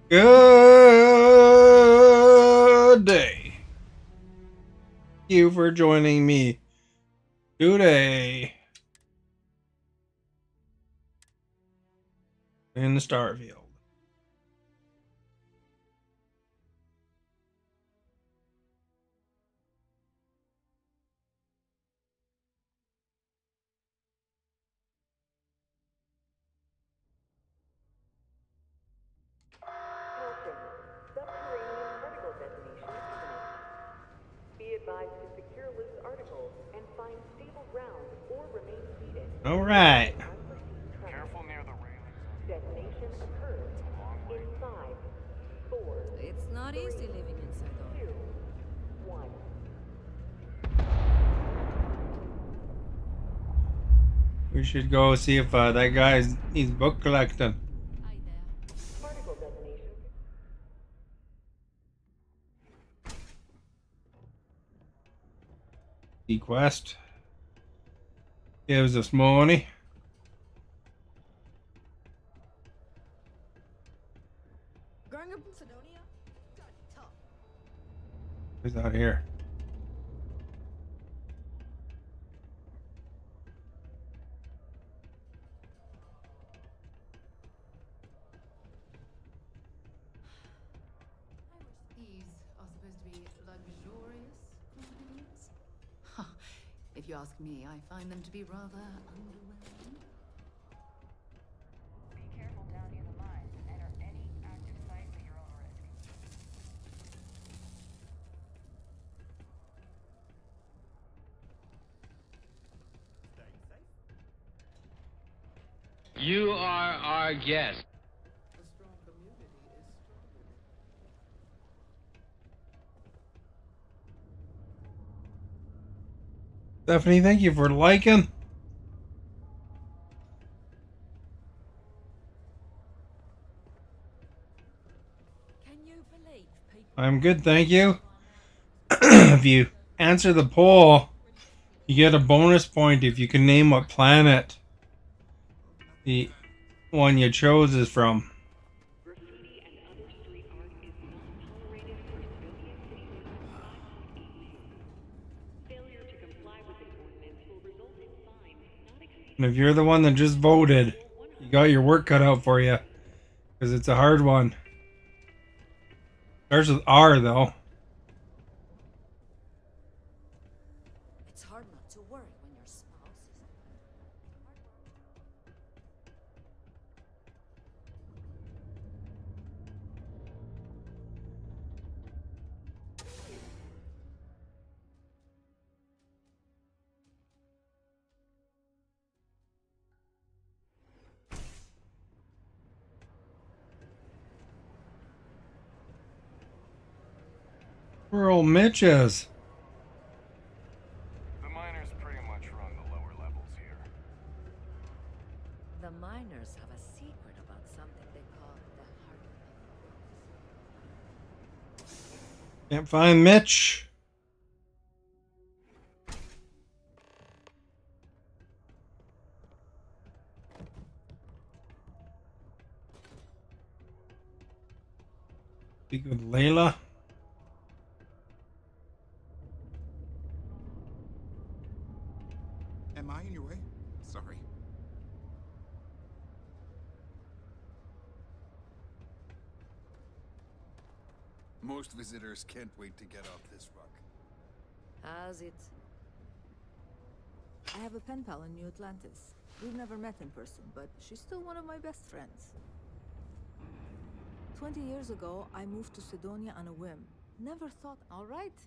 Good day. Thank you for joining me today in the Starfield. Subterranean particle detonation imminent. Be advised to secure loose articles and find stable ground or remain seated. All right. Unforeseen traffic. Careful near the railings. Detonation occurs in 5, 4, It's not easy living in 2, Sidonia. 1. We should go see if that guy's he's book collecting. Hi there. Particle detonation. The quest gives us money. Growing up in Sidonia? God, tough. Who's out here? These are supposed to be luxurious condominiums? If you ask me, I find them to be rather underwhelming. Be careful down near the mines and enter any active sites at your own risk. You are our guest. A strong community is stronger. Stephanie, thank you for liking. Can you believe people? I'm good, thank you. If you answer the poll, you get a bonus point if you can name what planet the one you chose is from. Graffiti and other street art is not tolerated for Sidonia City Ordinance 5.86. Failure to comply with this ordinance will result in fines not exceeding. And if you're the one that just voted, you got your work cut out for you. Because it's a hard one. Starts with R, though. It's hard not to worry when your spouse is. Where old Mitch is. The miners pretty much run the lower levels here. The miners have a secret about something they call the heart of the Can't find Mitch. Speak with Layla. Am I in your way? Sorry. Most visitors can't wait to get off this rock. How's it? I have a pen pal in New Atlantis. We've never met in person, but she's still one of my best friends. 20 years ago, I moved to Sidonia on a whim. Never thought, all right.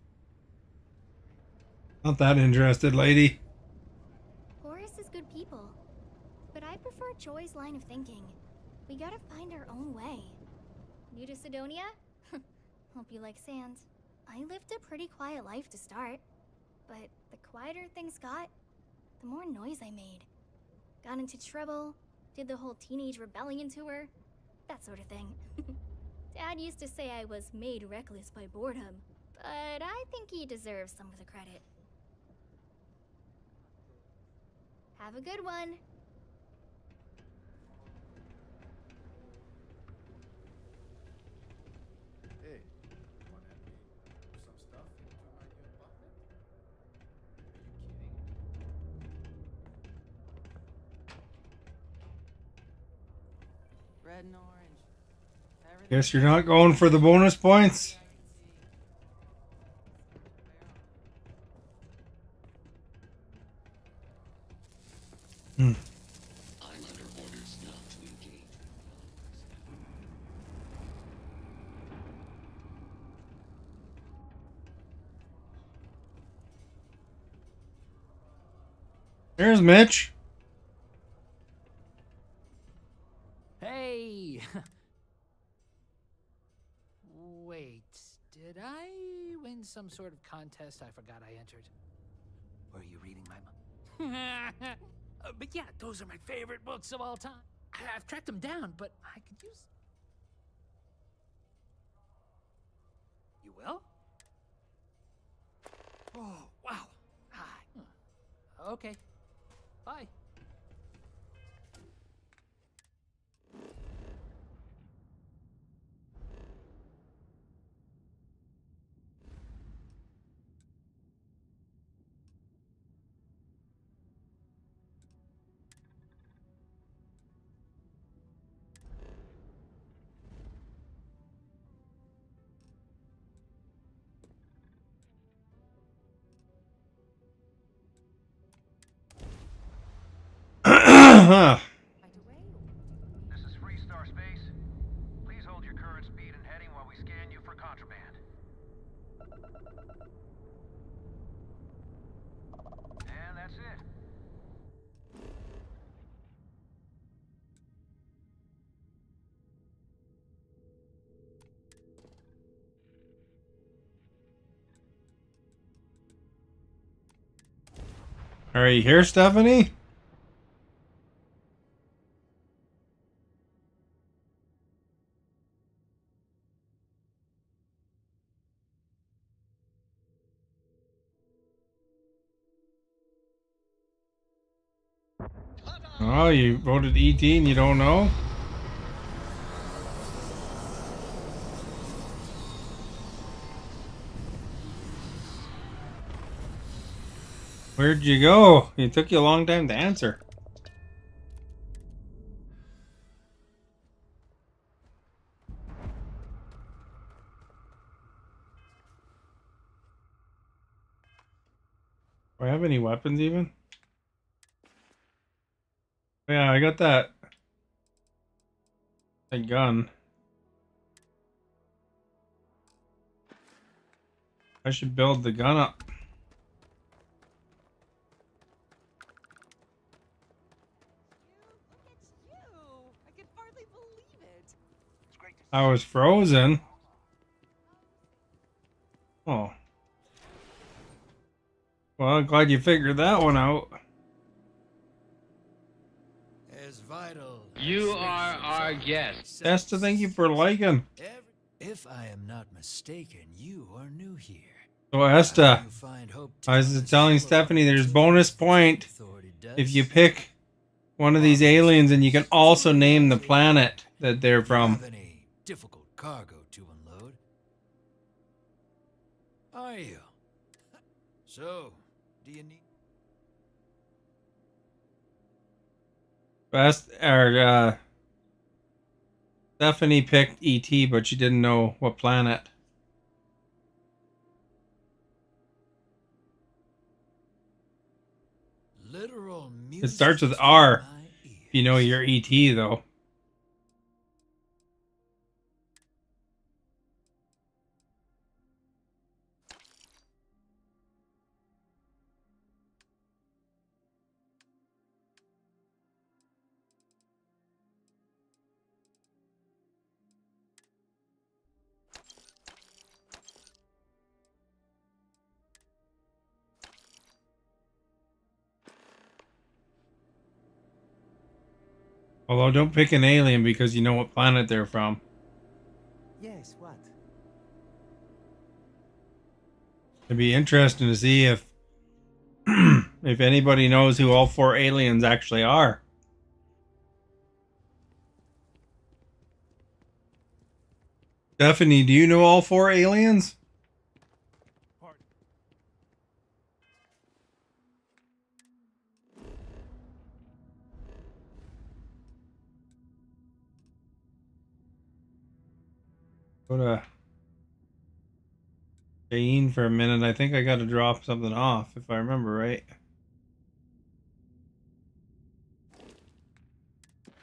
Not that interested, lady. Horus is good people, but I prefer Joy's line of thinking. We gotta find our own way. New to Sidonia? Hope you like sand. I lived a pretty quiet life to start, but the quieter things got, the more noise I made. Got into trouble, did the whole teenage rebellion tour, that sort of thing. Dad used to say I was made reckless by boredom, but I think he deserves some of the credit. Have a good one. red and orange. Everything Guess you're not going for the bonus points. Hmm. I'm under orders not to engage. There's Mitch. Hey! Wait, did I win some sort of contest I forgot I entered? Or are you reading my mind? But yeah, those are my favorite books of all time. I've tracked them down, but I could use... You will? Oh, wow. Hi. Okay. Bye. This is Freestar Space. Please hold your current speed and heading while we scan you for contraband. And that's it. Are you here, Stephanie? Oh, you voted ET and you don't know? Where'd you go? It took you a long time to answer. Do I have any weapons even? Yeah, I got that gun. I should build the gun up. I was frozen. Oh. Well, I'm glad you figured that one out. As vital. You are our guest. Esther, thank you for liking. If I am not mistaken, you are new here. So Esther, I was telling Stephanie there's bonus point if you pick one of these aliens and you can also name the planet that they're from. Have any difficult cargo to unload? Are you? So, do you need... Stephanie picked ET, but she didn't know what planet. Literal It starts with R. If you know your ET, though. Although, don't pick an alien because you know what planet they're from. Yes, what? It'd be interesting to see if if anybody knows who all 4 aliens actually are. Stephanie, do you know all 4 aliens? Go to Jane for a minute. I think I got to drop something off, if I remember right.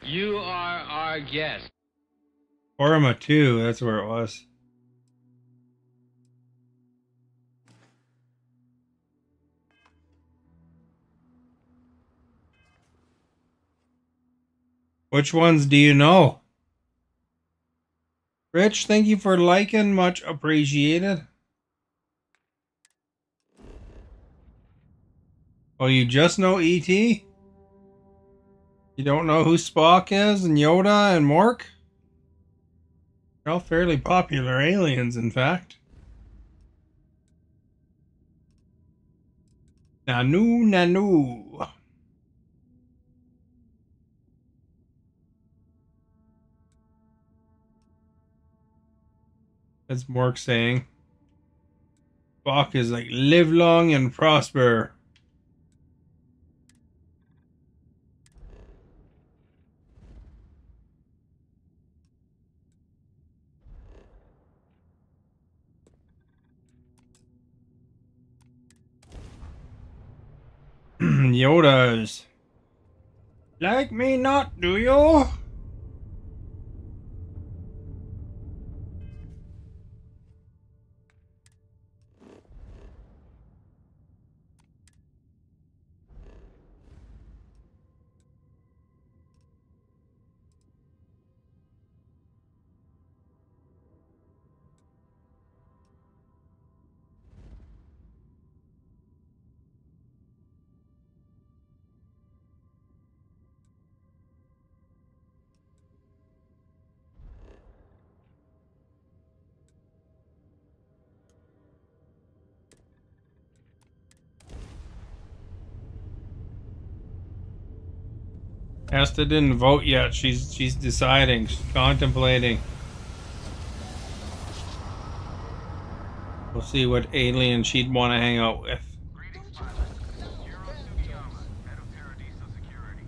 You are our guest. Orma 2, that's where it was. Which ones do you know? Rich, thank you for liking. Much appreciated. Oh, you just know E.T.? You don't know who Spock is and Yoda and Mork? They're all fairly popular aliens, in fact. Nanu, Nanu. That's Mork saying. Spock is like, live long and prosper. Yoda's. Like me not, do you? Asta didn't vote yet. She's deciding. She's contemplating. We'll see what alien she'd want to hang out with. Greetings, pilot. Hiro Sugiyama, head of Paradiso Security.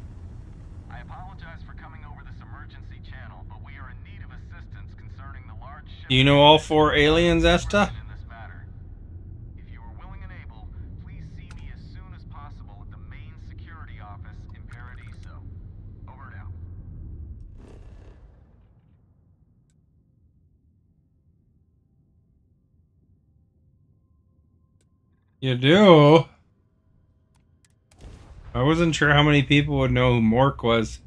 I apologize for coming over this emergency channel, but we are in need of assistance concerning the large ship. Do you know all 4 aliens, Asta? In this matter. If you are willing and able, please see me as soon as possible at the main security office in Paradiso. Over and out. You do? I wasn't sure how many people would know who Mork was.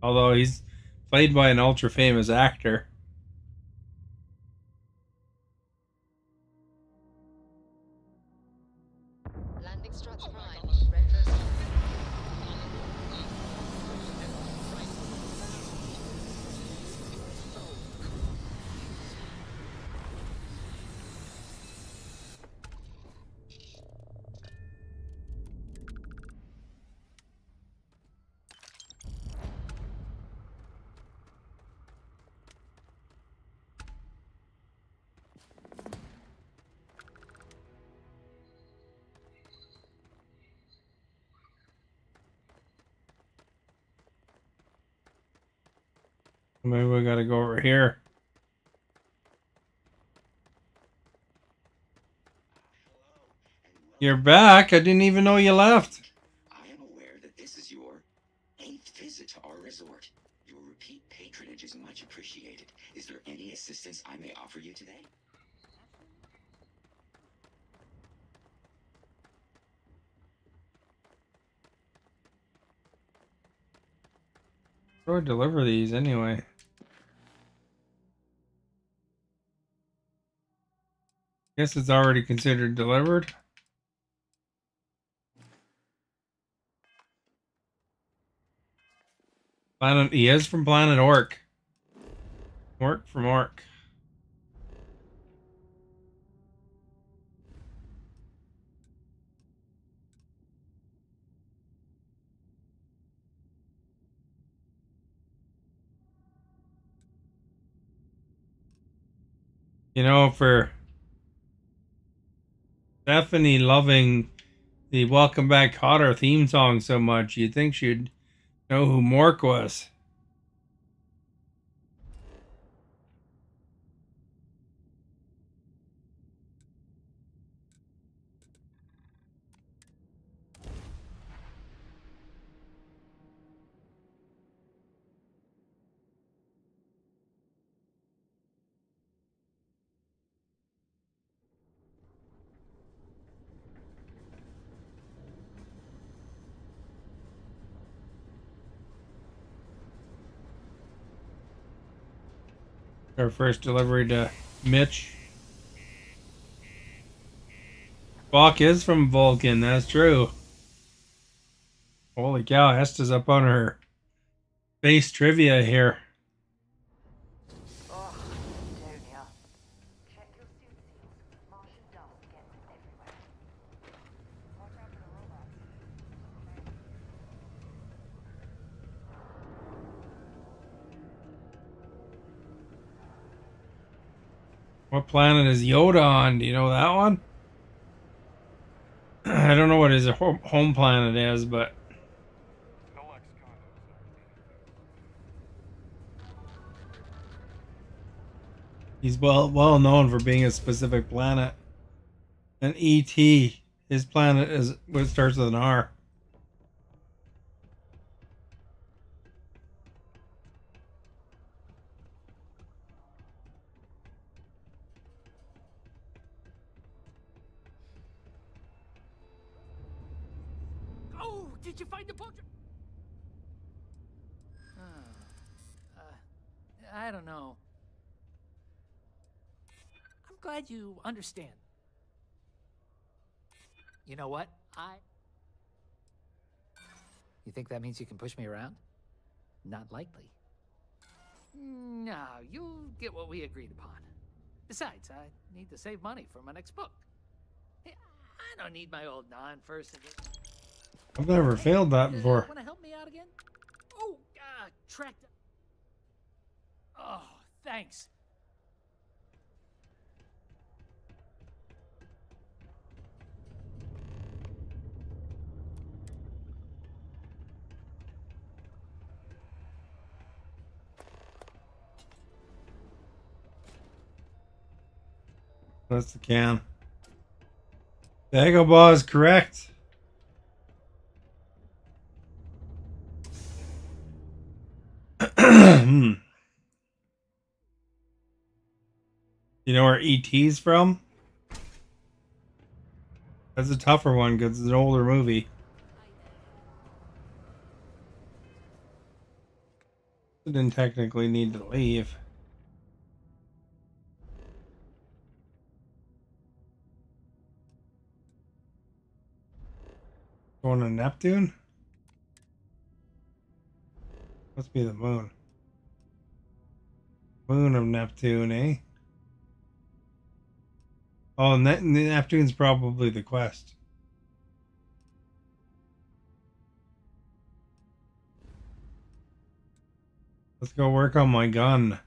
Although he's played by an ultra famous actor. Landing struts prime. Red first. Maybe we gotta go over here. You're back. I didn't even know you left. I am aware that this is your 8th visit to our resort. Your repeat patronage is much appreciated. Is there any assistance I may offer you today? How do I deliver these anyway? Guess it's already considered delivered. Planet, he is from Planet Orc. Orc from Orc. You know, for Stephanie loving the Welcome Back Kotter theme song so much, you'd think she'd know who Mork was. Our first delivery to Mitch. Spock is from Vulcan, that's true. Holy cow, Esta's up on her base trivia here. Oh, Antonia. Check your suit seals. Martian dust gets everywhere. Watch out for the robots. What planet is Yoda on? Do you know that one? I don't know what his home planet is, but he's well known for being a specific planet. And ET, his planet is what starts with an R. Oh, did you find the book? I don't know. I'm glad you understand. You know what? You think that means you can push me around? Not likely. No, you'll get what we agreed upon. Besides, I need to save money for my next book. Hey, I don't need my old non-first edition. I've never failed that before. Want to help me out again? Oh, tracked. Oh, thanks. That's the can. Dagobah is correct. You know where E.T.'s from? That's a tougher one because it's an older movie. It didn't technically need to leave. Going to Neptune? Must be the moon. Moon of Neptune, eh? Oh, Neptune's probably the quest. Let's go work on my gun.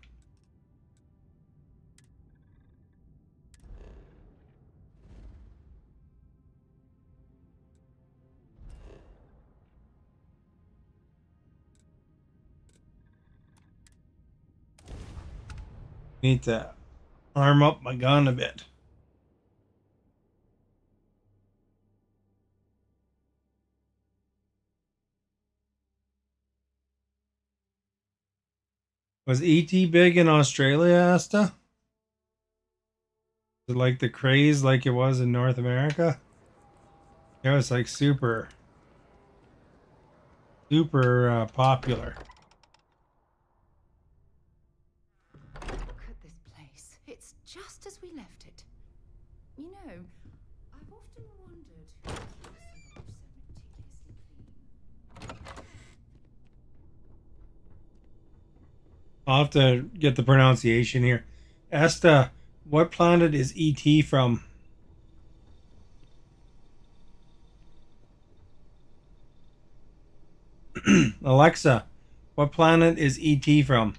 Need to arm up my gun a bit. Was E.T. big in Australia, Asta? Is it like the craze like it was in North America? It was like super popular. Look at this place. It's just as we left it. You know, I've often wondered who keeps the lodge so meticulously clean. I'll have to get the pronunciation here. Asta, what planet is E.T. from? Alexa, what planet is E.T. from?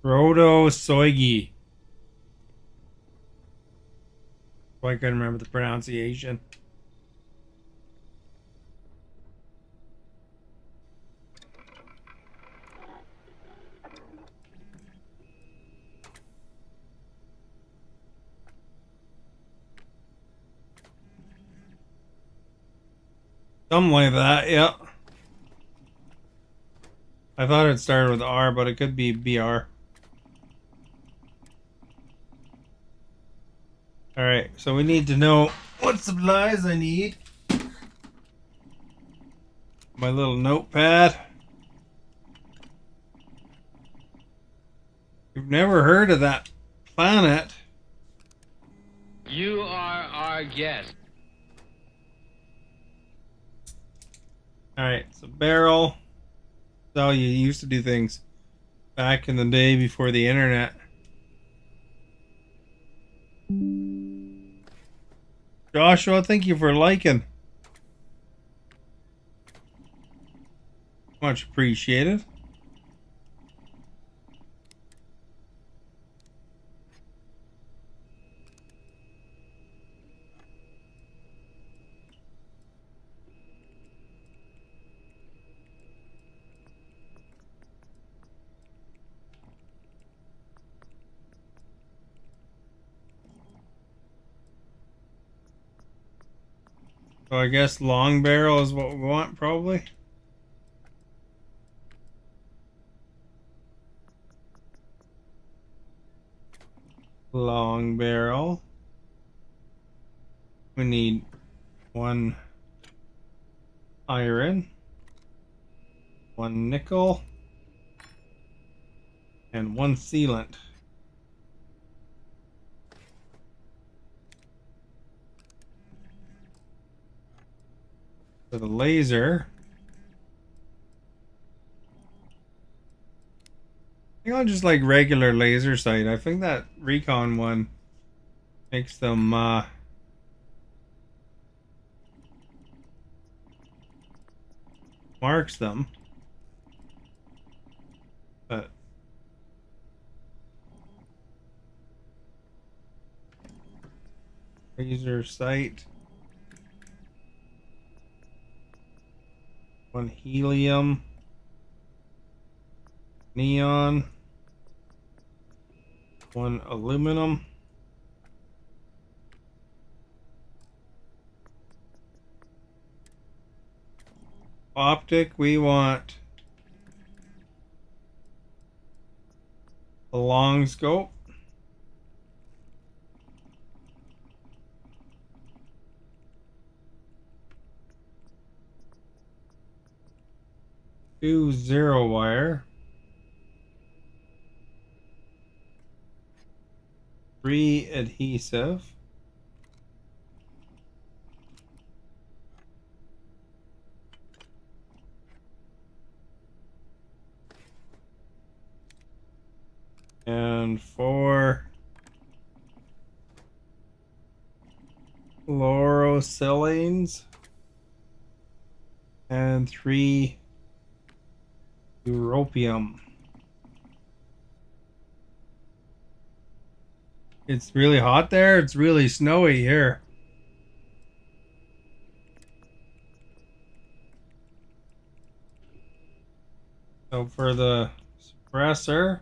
Frodo Soigi. I couldn't remember the pronunciation. Something like that, yeah. I thought it started with R, but it could be BR. Alright, so we need to know what supplies I need. My little notepad. You've never heard of that planet. You are our guest. Alright, so barrel. That's how you used to do things back in the day before the internet. Joshua, thank you for liking. Much appreciated. So I guess long barrel is what we want, probably. Long barrel. We need 1 iron, 1 nickel, and 1 sealant. For the laser, I think I'll just like regular laser sight. I think that recon one makes them marks them, but laser sight, 1 helium, neon, 1 aluminum, optic. We want a long scope, two 0 wire, 3 adhesive, and 4 fluorosilane, and 3 europium. It's really hot there. It's really snowy here. So for the suppressor,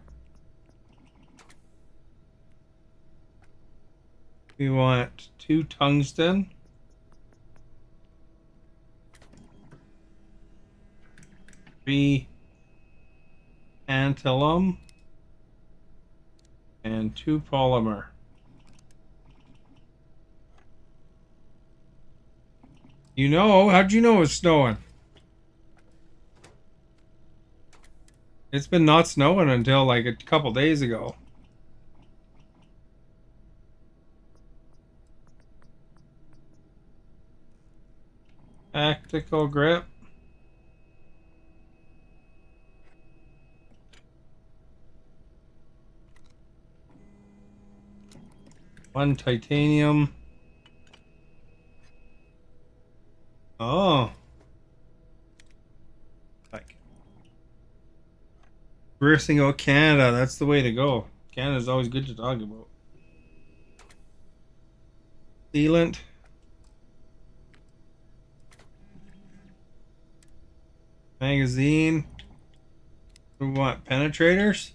we want 2 tungsten, 3 tantalum, and 2 polymer. You know? How'd you know it was snowing? It's been not snowing until like a couple days ago. Tactical grip. One titanium. Oh. Like bursting out Canada, that's the way to go. Canada's always good to talk about. Sealant. Magazine. We want penetrators.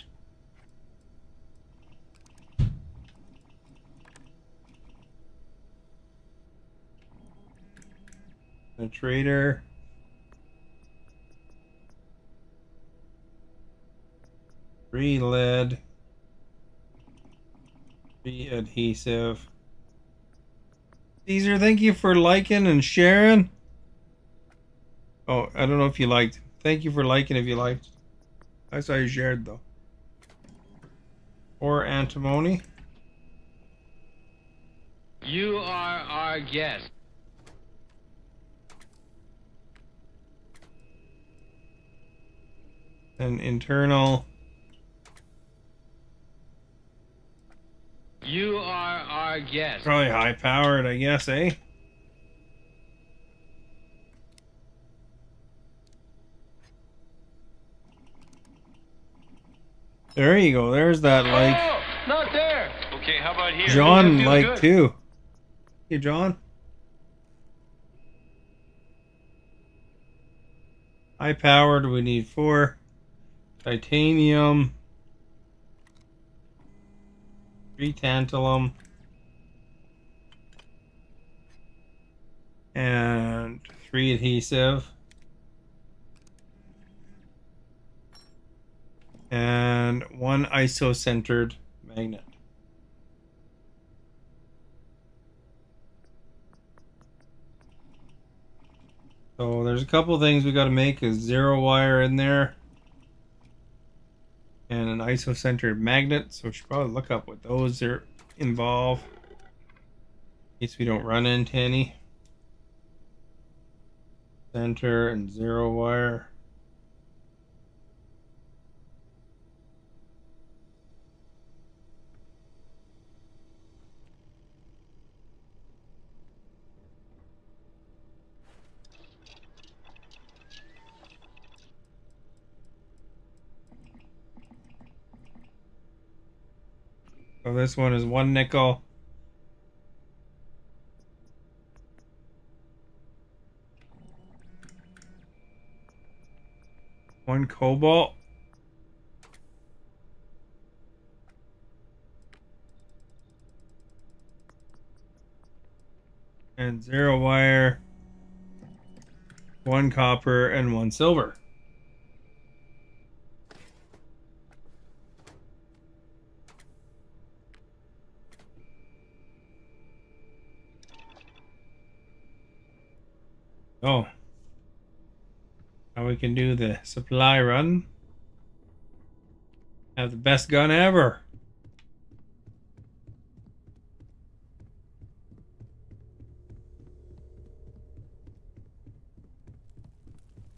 Penetrator. 3 lead. 3 adhesive. Caesar, thank you for liking and sharing. Oh, I don't know if you liked. Thank you for liking if you liked. I saw you shared though. Or antimony. You are our guest. And internal. You are our guest. Probably high powered, I guess, eh? There you go. There's that like. Oh, not there. Okay, how about here? John Feeling like good. too. Hey, John. High powered. We need 4 titanium, 3 tantalum, and 3 adhesive, and 1 iso-centered magnet. So there's a couple things we got to make. A 0 wire in there and an iso-centered magnet. So we should probably look up what those are involved in case we don't run into any. Center and 0 wire. So this one is 1 nickel. One cobalt. And 0 wire. 1 copper and 1 silver. Oh. Now we can do the supply run. Have the best gun ever.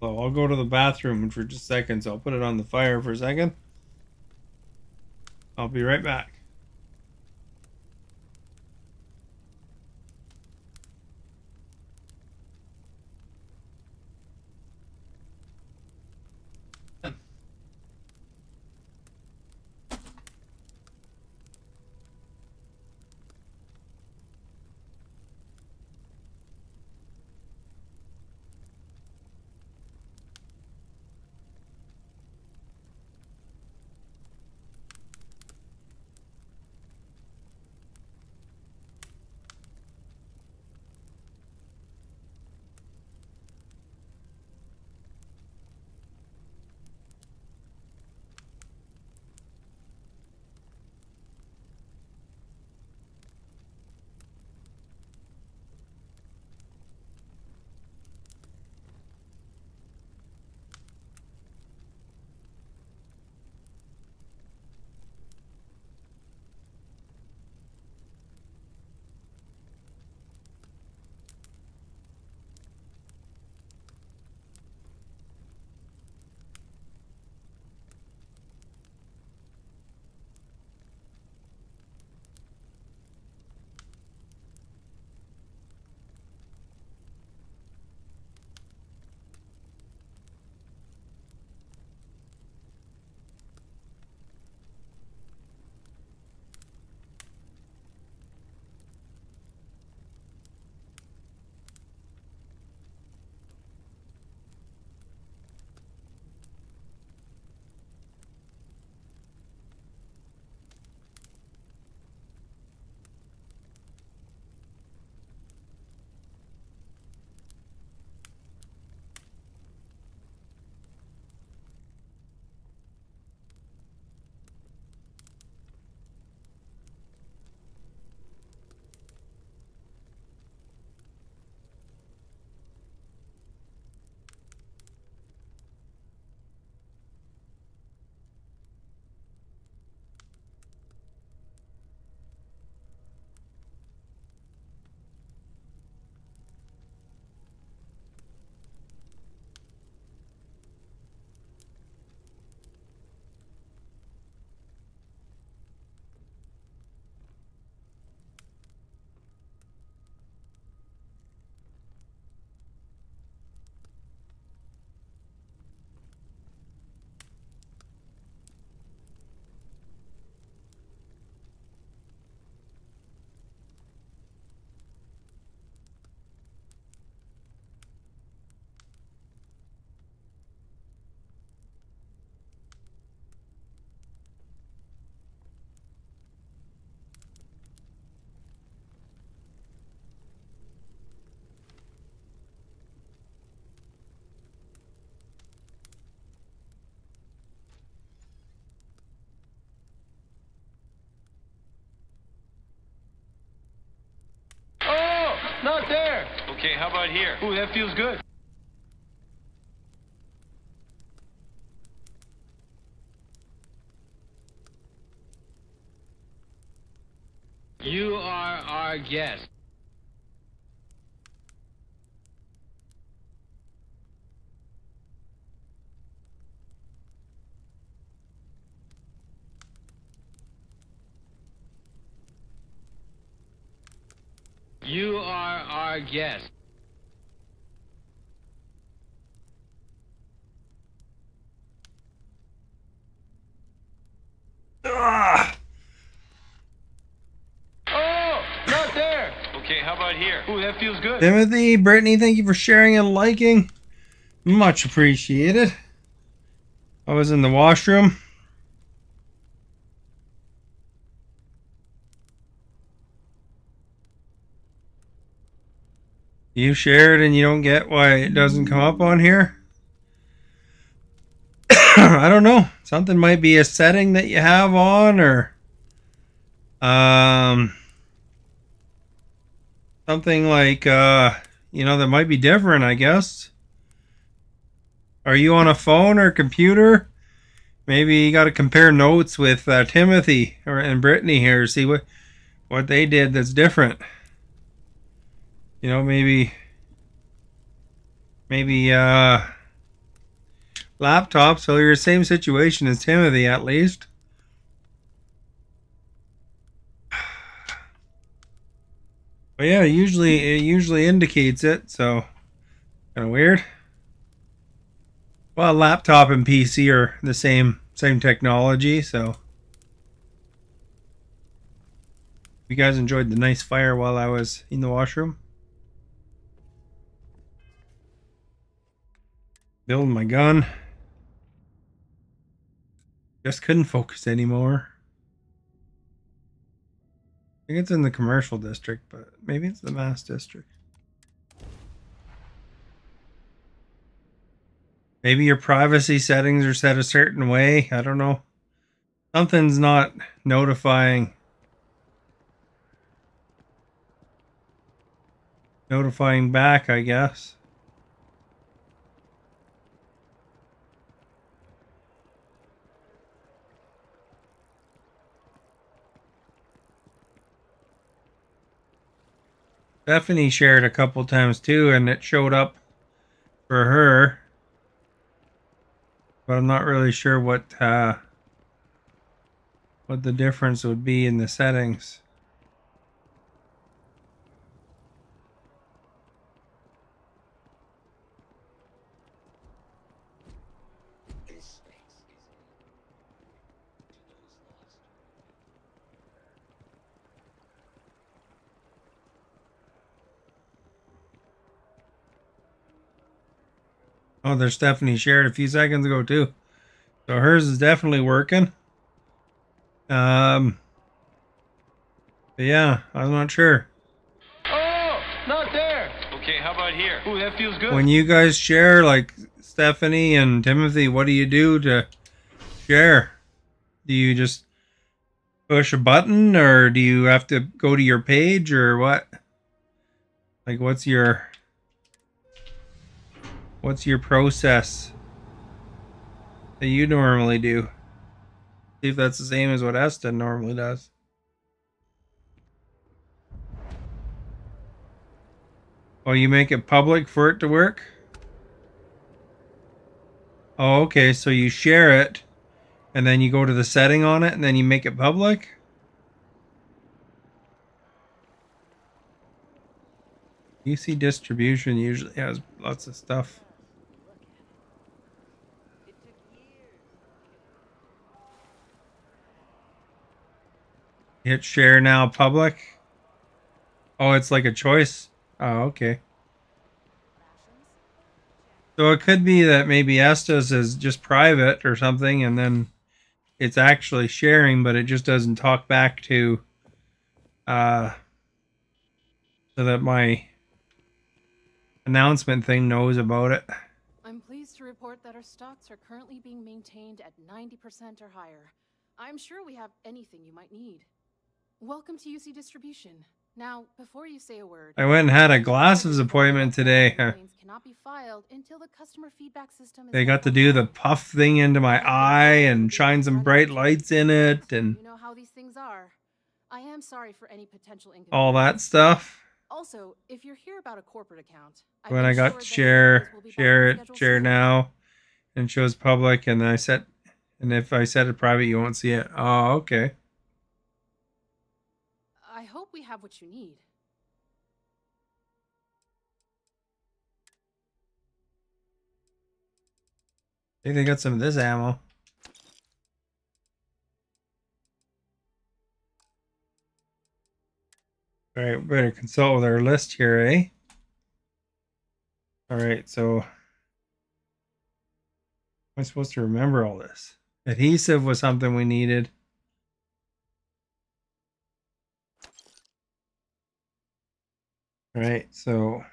So I'll go to the bathroom for just seconds. I'll put it on the fire for a second. I'll be right back. not there. Okay, how about here? Ooh, that feels good. You are our guest. You are our guest. Ah! Oh, not there. Okay, how about here? Ooh, that feels good. Timothy, Brittany, thank you for sharing and liking. Much appreciated. I was in the washroom. You shared and you don't get why it doesn't come up on here? I don't know. Something might be a setting that you have on, or something like that might be different, I guess. Are you on a phone or computer? Maybe you got to compare notes with Timothy and Brittany here, see what they did that's different. Maybe laptop, so you're the same situation as Timothy at least. But yeah, it usually indicates it, so kind of weird. Well, laptop and PC are the same technology, so you guys enjoyed the nice fire while I was in the washroom. Building my gun. Just couldn't focus anymore. I think it's in the commercial district, but maybe it's the mass district. Maybe your privacy settings are set a certain way. I don't know. Something's not notifying back, I guess. Stephanie shared a couple times too, and it showed up for her. But I'm not really sure what the difference would be in the settings. Oh, there's Stephanie shared a few seconds ago too. So hers is definitely working. But yeah, I'm not sure. Oh, not there. Okay, how about here? Ooh, that feels good. When you guys share, like Stephanie and Timothy, what do you do to share? Do you just push a button, or do you have to go to your page, or what? Like, what's your process that you normally do? See if that's the same as what Eston normally does. Oh, you make it public for it to work? Oh, okay, so you share it, and then you go to the setting on it, and then you make it public? UC distribution usually has lots of stuff. Hit share now public. Oh, it's like a choice. Oh, okay. So it could be that maybe Estes is just private or something, and then it's actually sharing, but it just doesn't talk back to so that my announcement thing knows about it. I'm pleased to report that our stocks are currently being maintained at 90% or higher. I'm sure we have anything you might need. Welcome to UC Distribution. Now, before you say a word, I went and had a glasses appointment today. complaints cannot be filed until the customer feedback system is They got to do the puff thing into my eye and shine some bright lights in it and You know how these things are. I am sorry for any potential inconvenience. all that stuff. Also, if you're here about a corporate account, When I got share now, and shows public, and I set, and if I set it private, you won't see it. Oh, okay. I hope we have what you need. I think they got some of this ammo. All right, we better consult with our list here, eh? All right, so am I supposed to remember all this? Adhesive was something we needed. All right, so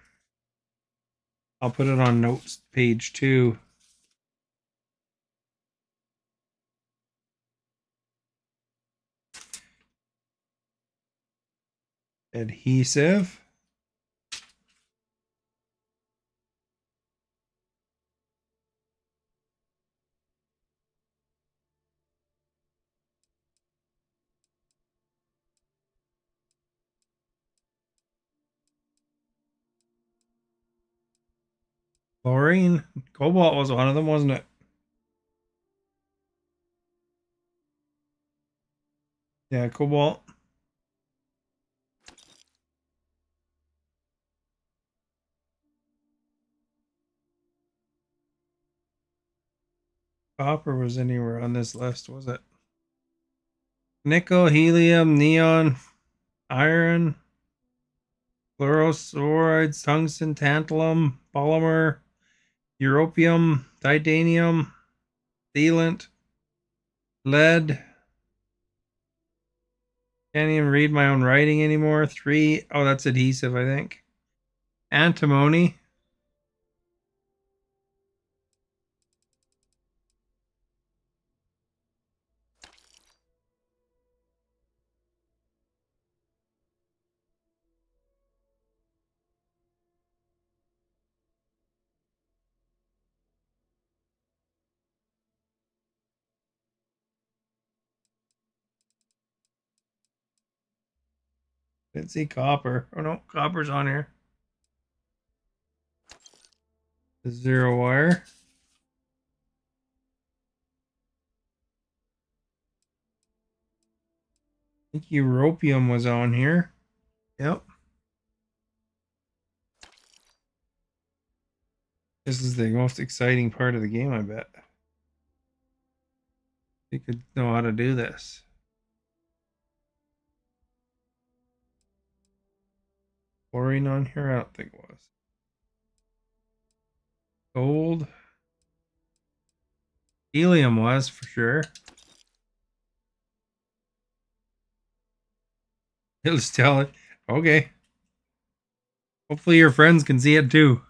I'll put it on notes page 2. Adhesive. Chlorine. Cobalt was one of them, wasn't it? Yeah, cobalt. Copper was anywhere on this list, was it? Nickel, helium, neon, iron, fluorosides, tungsten, tantalum, polymer, europium, titanium, sealant, lead. Can't even read my own writing anymore. 3. Oh, that's adhesive, I think. Antimony. Didn't see copper. Oh no, copper's on here. The 0 wire. I think europium was on here. Yep. This is the most exciting part of the game, I bet. You could know how to do this. Chlorine on here? I don't think it was. Gold. Helium was for sure. Let's tell it. Okay. Hopefully your friends can see it too.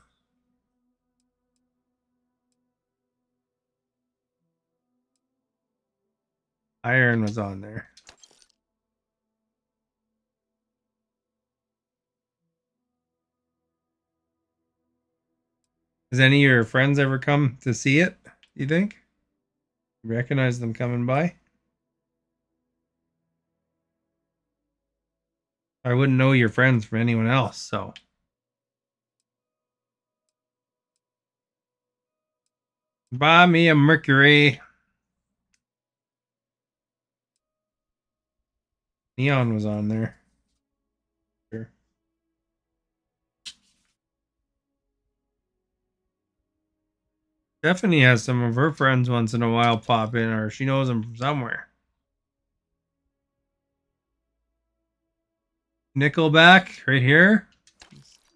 Iron was on there. Has any of your friends ever come to see it, you think? You recognize them coming by? I wouldn't know your friends from anyone else, so. Buy me a Mercury. Neon was on there. Sure. Stephanie has some of her friends once in a while pop in, or she knows them from somewhere. Nickelback, right here.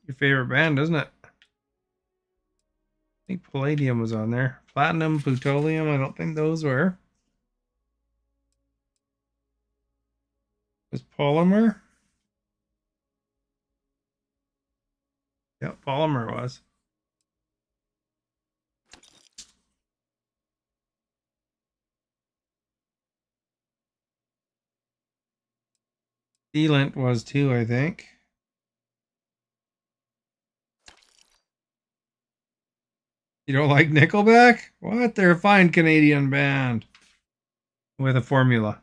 Your favorite band, isn't it? I think Palladium was on there. Platinum, Plutonium, I don't think those were. Was Polymer? Yep, Polymer was. Sealant was too, I think. You don't like Nickelback? What? They're a fine Canadian band with a formula.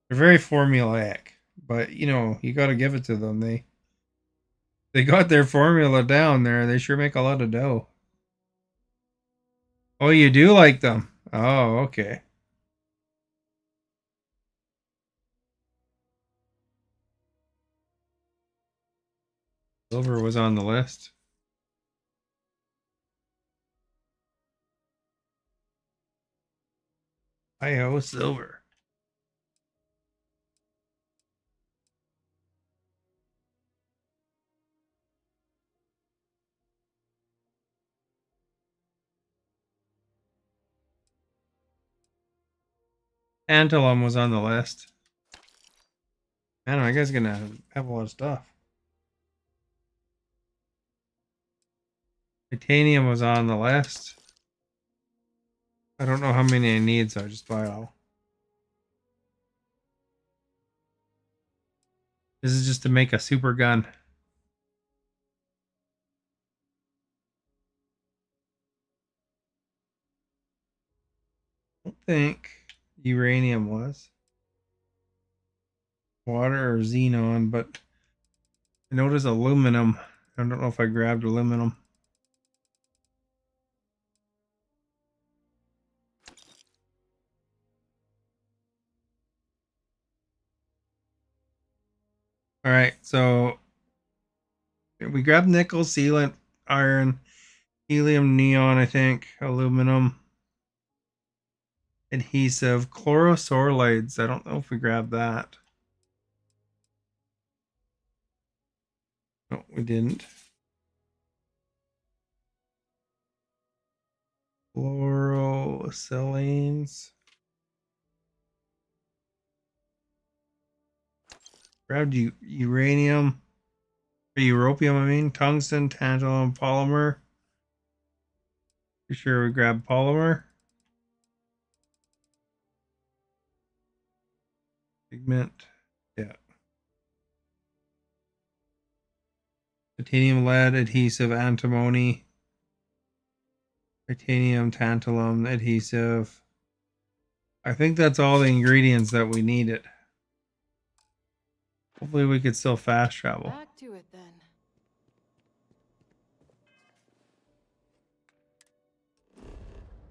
They're very formulaic, but you know, you got to give it to them. They got their formula down there. They sure make a lot of dough. Oh, you do like them? Oh, okay. Silver was on the list. Hi-ho, Silver. Tantalum was on the list. Man, I guess gonna have a lot of stuff. Titanium was on the list. I don't know how many I need, so I just buy all. This is just to make a super gun. I don't think uranium was. Water or xenon, but I noticed aluminum. I don't know if I grabbed aluminum. All right, so we grabbed nickel, sealant, iron, helium, neon, I think, aluminum, adhesive, chlorosorlides. I don't know if we grabbed that. No, we didn't. Fluorosilines. Grabbed uranium, or europium, I mean, tungsten, tantalum, polymer. Pretty sure we grabbed polymer. Pigment, yeah. Titanium, lead, adhesive, antimony. Titanium, tantalum, adhesive. I think that's all the ingredients that we needed. Hopefully we could still fast travel. Back to it then.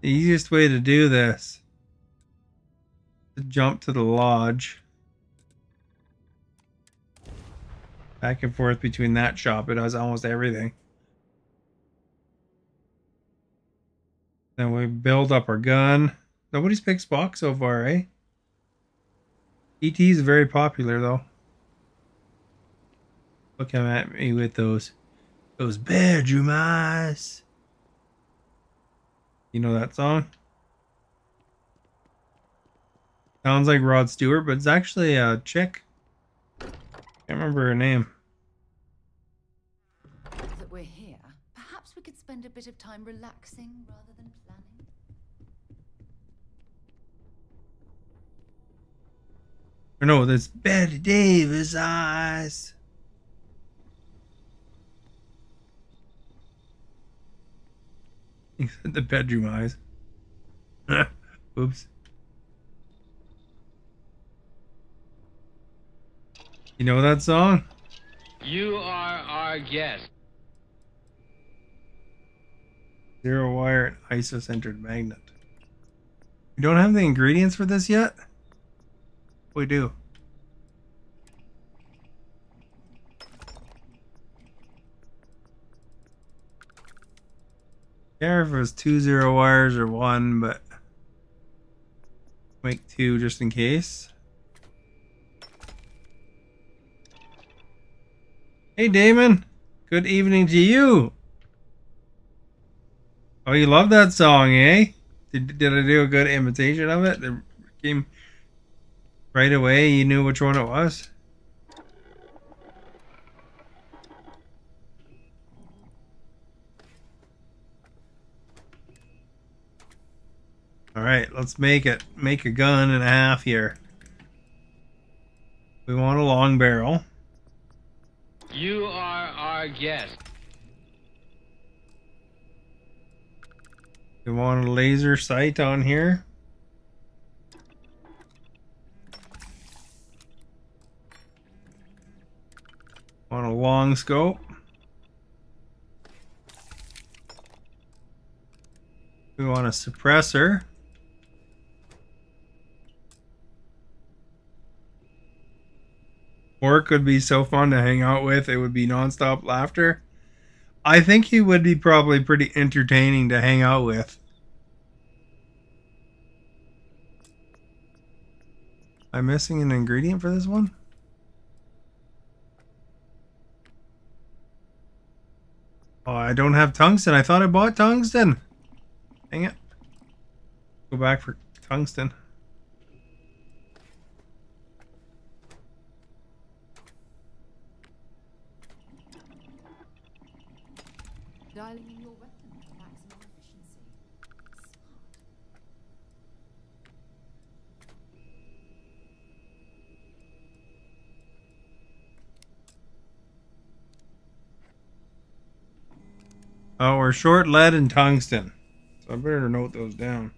The easiest way to do this is to jump to the lodge. Back and forth between that shop. It has almost everything. Then we build up our gun. Nobody's picked Spock so far, eh? ET is very popular though. Looking at me with those bedroom eyes. You know that song? Sounds like Rod Stewart, but it's actually a chick. Can't remember her name. That we're here, perhaps we could spend a bit of time relaxing rather than planning. Or no, that's Betty Davis eyes. He said the bedroom eyes. Oops. You know that song? You are our guest. Zero wire and isocentered magnet. We don't have the ingredients for this yet? We do. Care if it was 2 0 wires or 1, but make 2 just in case. Hey Damon, good evening to you. Oh, you love that song, eh? Did I do a good imitation of it? It came right away. You knew which one it was. All right, let's make it. Make a gun and a half here. We want a long barrel. You are our guest. We want a laser sight on here. Want a long scope. We want a suppressor. Orc would be so fun to hang out with. It would be nonstop laughter. I think he would be probably pretty entertaining to hang out with. I'm missing an ingredient for this one? Oh, I don't have tungsten. I thought I bought tungsten. Dang it. Go back for tungsten. Dialing in your weapon for maximum efficiency. Oh, we're short lead and tungsten. So I better note those down.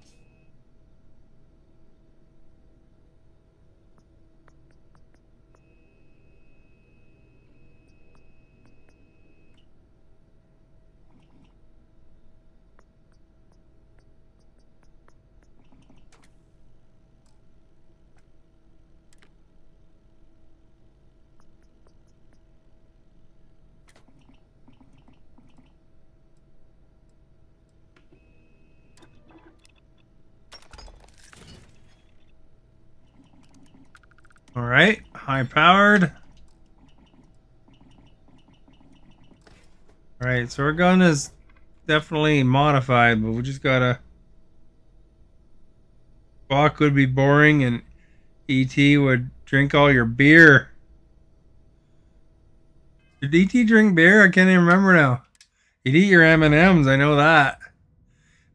Alright, high powered. Alright, so our gun is definitely modified, but we just gotta... Spock would be boring and E.T. would drink all your beer. Did E.T. drink beer? I can't even remember now. He'd eat your M&Ms, I know that.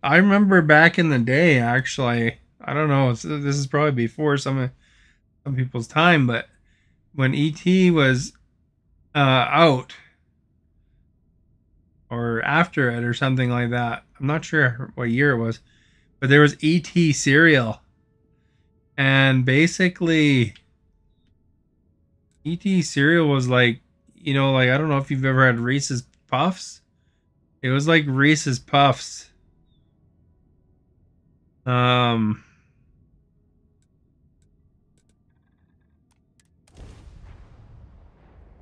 I remember back in the day, actually. I don't know, this is probably before some people's time, but when E.T. was out, or after it, or something like that. I'm not sure what year it was, but there was E.T. cereal. And basically, E.T. cereal was like, you know, like, I don't know if you've ever had Reese's Puffs. It was like Reese's Puffs.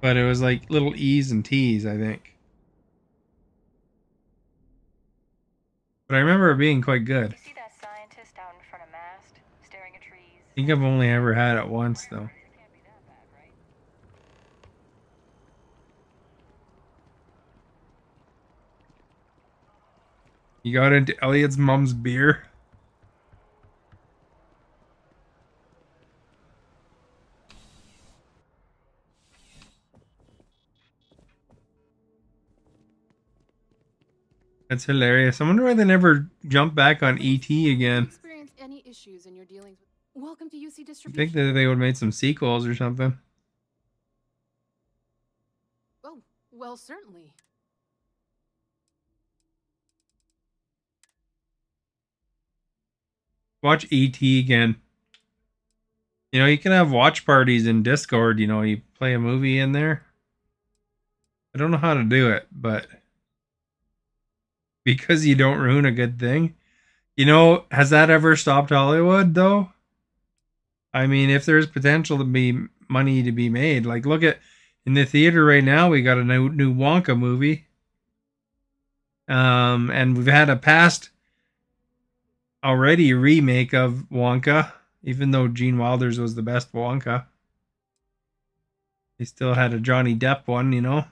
But it was like little E's and T's, I think. But I remember it being quite good. See that scientist out in front of mast, staring at trees? I think I've only ever had it once, though. You got into Elliot's mom's beer? That's hilarious. I wonder why they never jump back on ET again. Experience any issues in your dealings with... Welcome to UC I Distribution. think that they would have made some sequels or something. Oh, well, certainly. Watch ET again. You know, you can have watch parties in Discord. You know, you play a movie in there. I don't know how to do it, but because you don't ruin a good thing. You know, has that ever stopped Hollywood, though? I mean, if there's potential to be money to be made, like look at in the theater right now, we got a new Wonka movie. And we've had a past already remake of Wonka, even though Gene Wilder's was the best Wonka. They still had a Johnny Depp one, you know.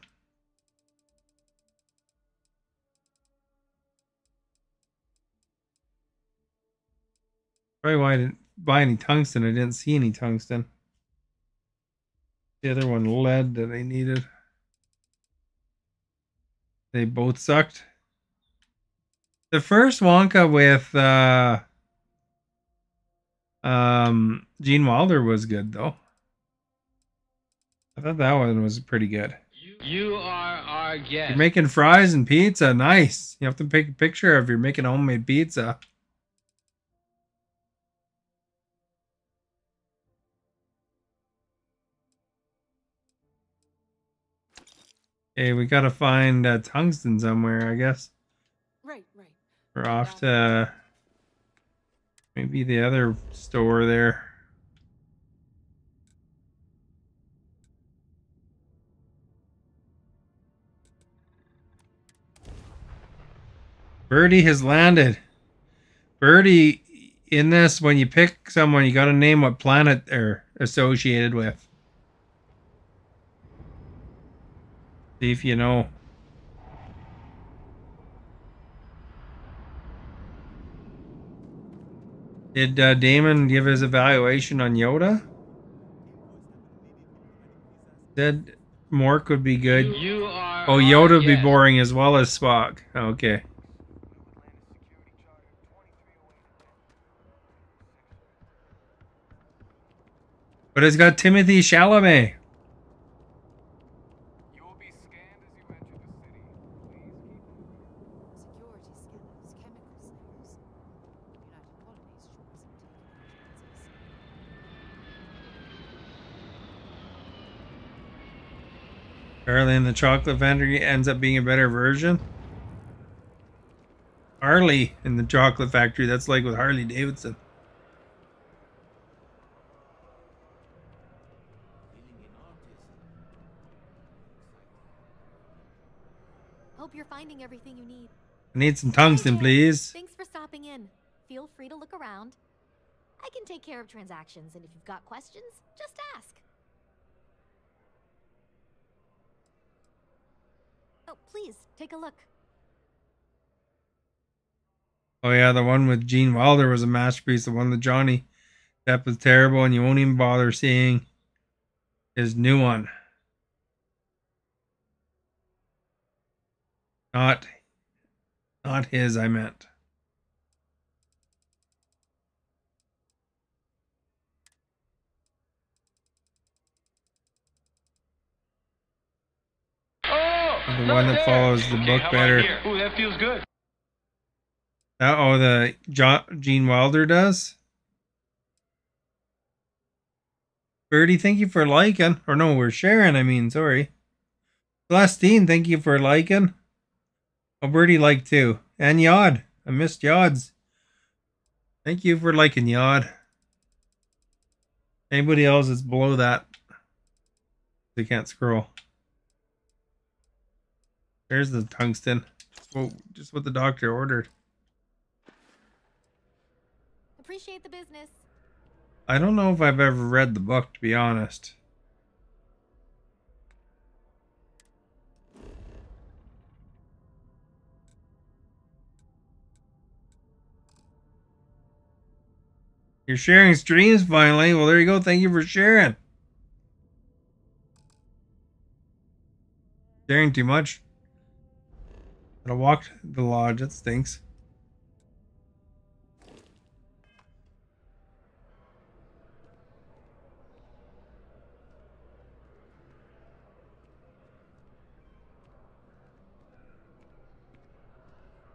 Probably why I didn't buy any tungsten. I didn't see any tungsten. The other one, lead, that they needed. They both sucked. The first Wonka with Gene Wilder was good though. I thought that one was pretty good. You are our guest. You're making fries and pizza. Nice. You have to take a picture of you're making homemade pizza. Okay, we gotta find tungsten somewhere, I guess. Right. We're off to maybe the other store there. Birdie has landed. Birdie, in this, when you pick someone, you gotta name what planet they're associated with. See if you know. Did Damon give his evaluation on Yoda? Said Mork would be good. Oh, Yoda would be boring as well as Spock. Okay. But it's got Timothy Chalamet. Charlie and the Chocolate Factory ends up being a better version. Harley in the Chocolate Factory, that's like with Harley Davidson. Hope you're finding everything you need. I need some tungsten, please. Thanks for stopping in. Feel free to look around. I can take care of transactions, and if you've got questions, just ask. Oh, please, take a look. Oh yeah, the one with Gene Wilder was a masterpiece. The one with Johnny Depp was terrible, and you won't even bother seeing his new one. Not his, I meant. The one that follows the book better. Ooh, that feels good. The Gene Wilder does. Birdie, thank you for liking. Or no, we're sharing, I mean, sorry. Celestine, thank you for liking. Oh, Birdie liked too. And Yod. I missed Yod's. Thank you for liking, Yod. Anybody else that's below that? They can't scroll. There's the tungsten. Just what the doctor ordered. Appreciate the business. I don't know if I've ever read the book, to be honest. You're sharing streams finally. Well, there you go. Thank you for sharing. Sharing too much. Gotta walk the lodge. That stinks.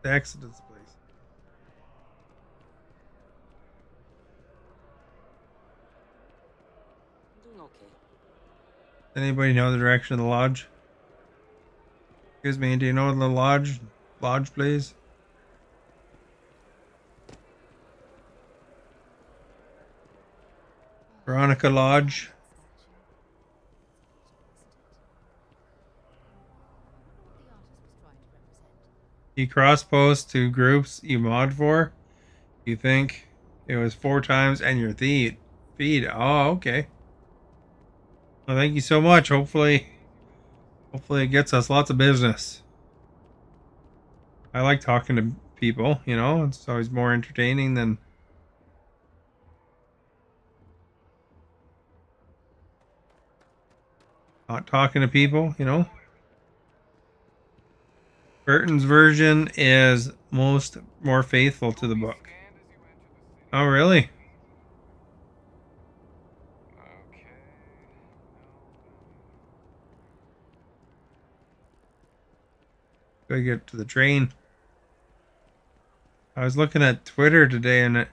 The accidents place. Doing okay. Anybody know the direction of the lodge? Excuse me, do you know the lodge? Lodge, please. Veronica Lodge. You cross-post to groups you mod for. You think it was 4 times and your feed. Oh, okay. Well, thank you so much. Hopefully it gets us lots of business. I like talking to people, you know. It's always more entertaining than not talking to people, you know. Burton's version is more faithful to the book. Oh, really? Gotta get to the train. I was looking at Twitter today and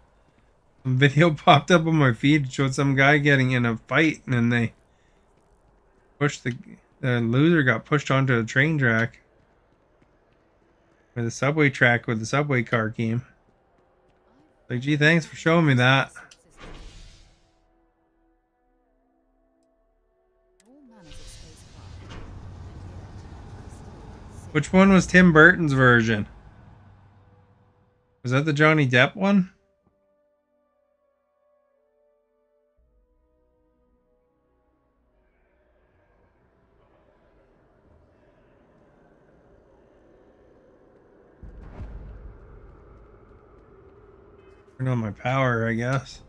some video popped up on my feed. It showed some guy getting in a fight and then they pushed the loser got pushed onto a train track. Or the subway track where the subway car came. Like, gee, thanks for showing me that. Which one was Tim Burton's version? Was that the Johnny Depp one? Turn on my power, I guess.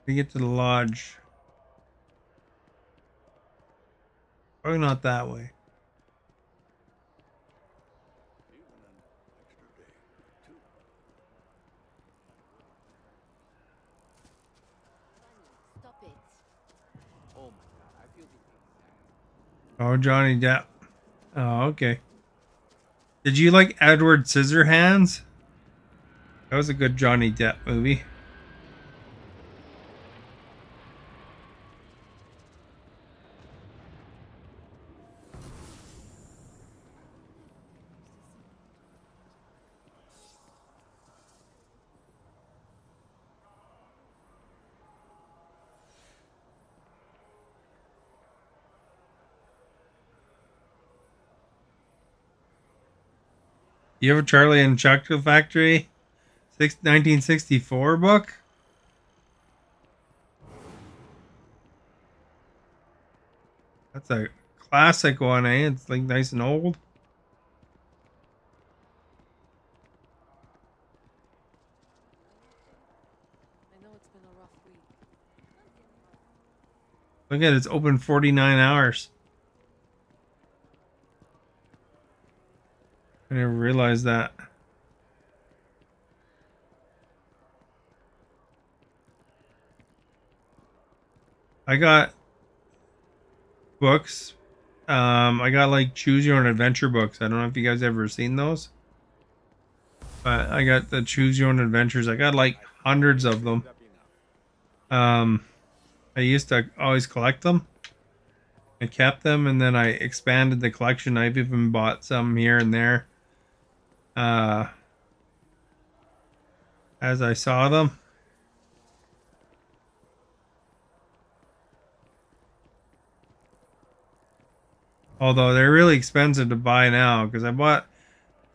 We get to the lodge. Probably not that way. Stop it. Oh my god, I feel the Oh, Johnny Depp. Oh, okay. Did you like Edward Scissorhands? That was a good Johnny Depp movie. You have a Charlie and Chocolate Factory 1964 book? That's a classic one, eh? It's like nice and old. I know it's been a rough week. Look at it, it's open 49 hours. I never realized that. I got books. I got like Choose Your Own Adventure books. I don't know if you guys ever seen those. But I got the Choose Your Own Adventures. I got like hundreds of them. I used to always collect them. I kept them and then I expanded the collection. I've even bought some here and there. As I saw them. Although they're really expensive to buy now because I bought,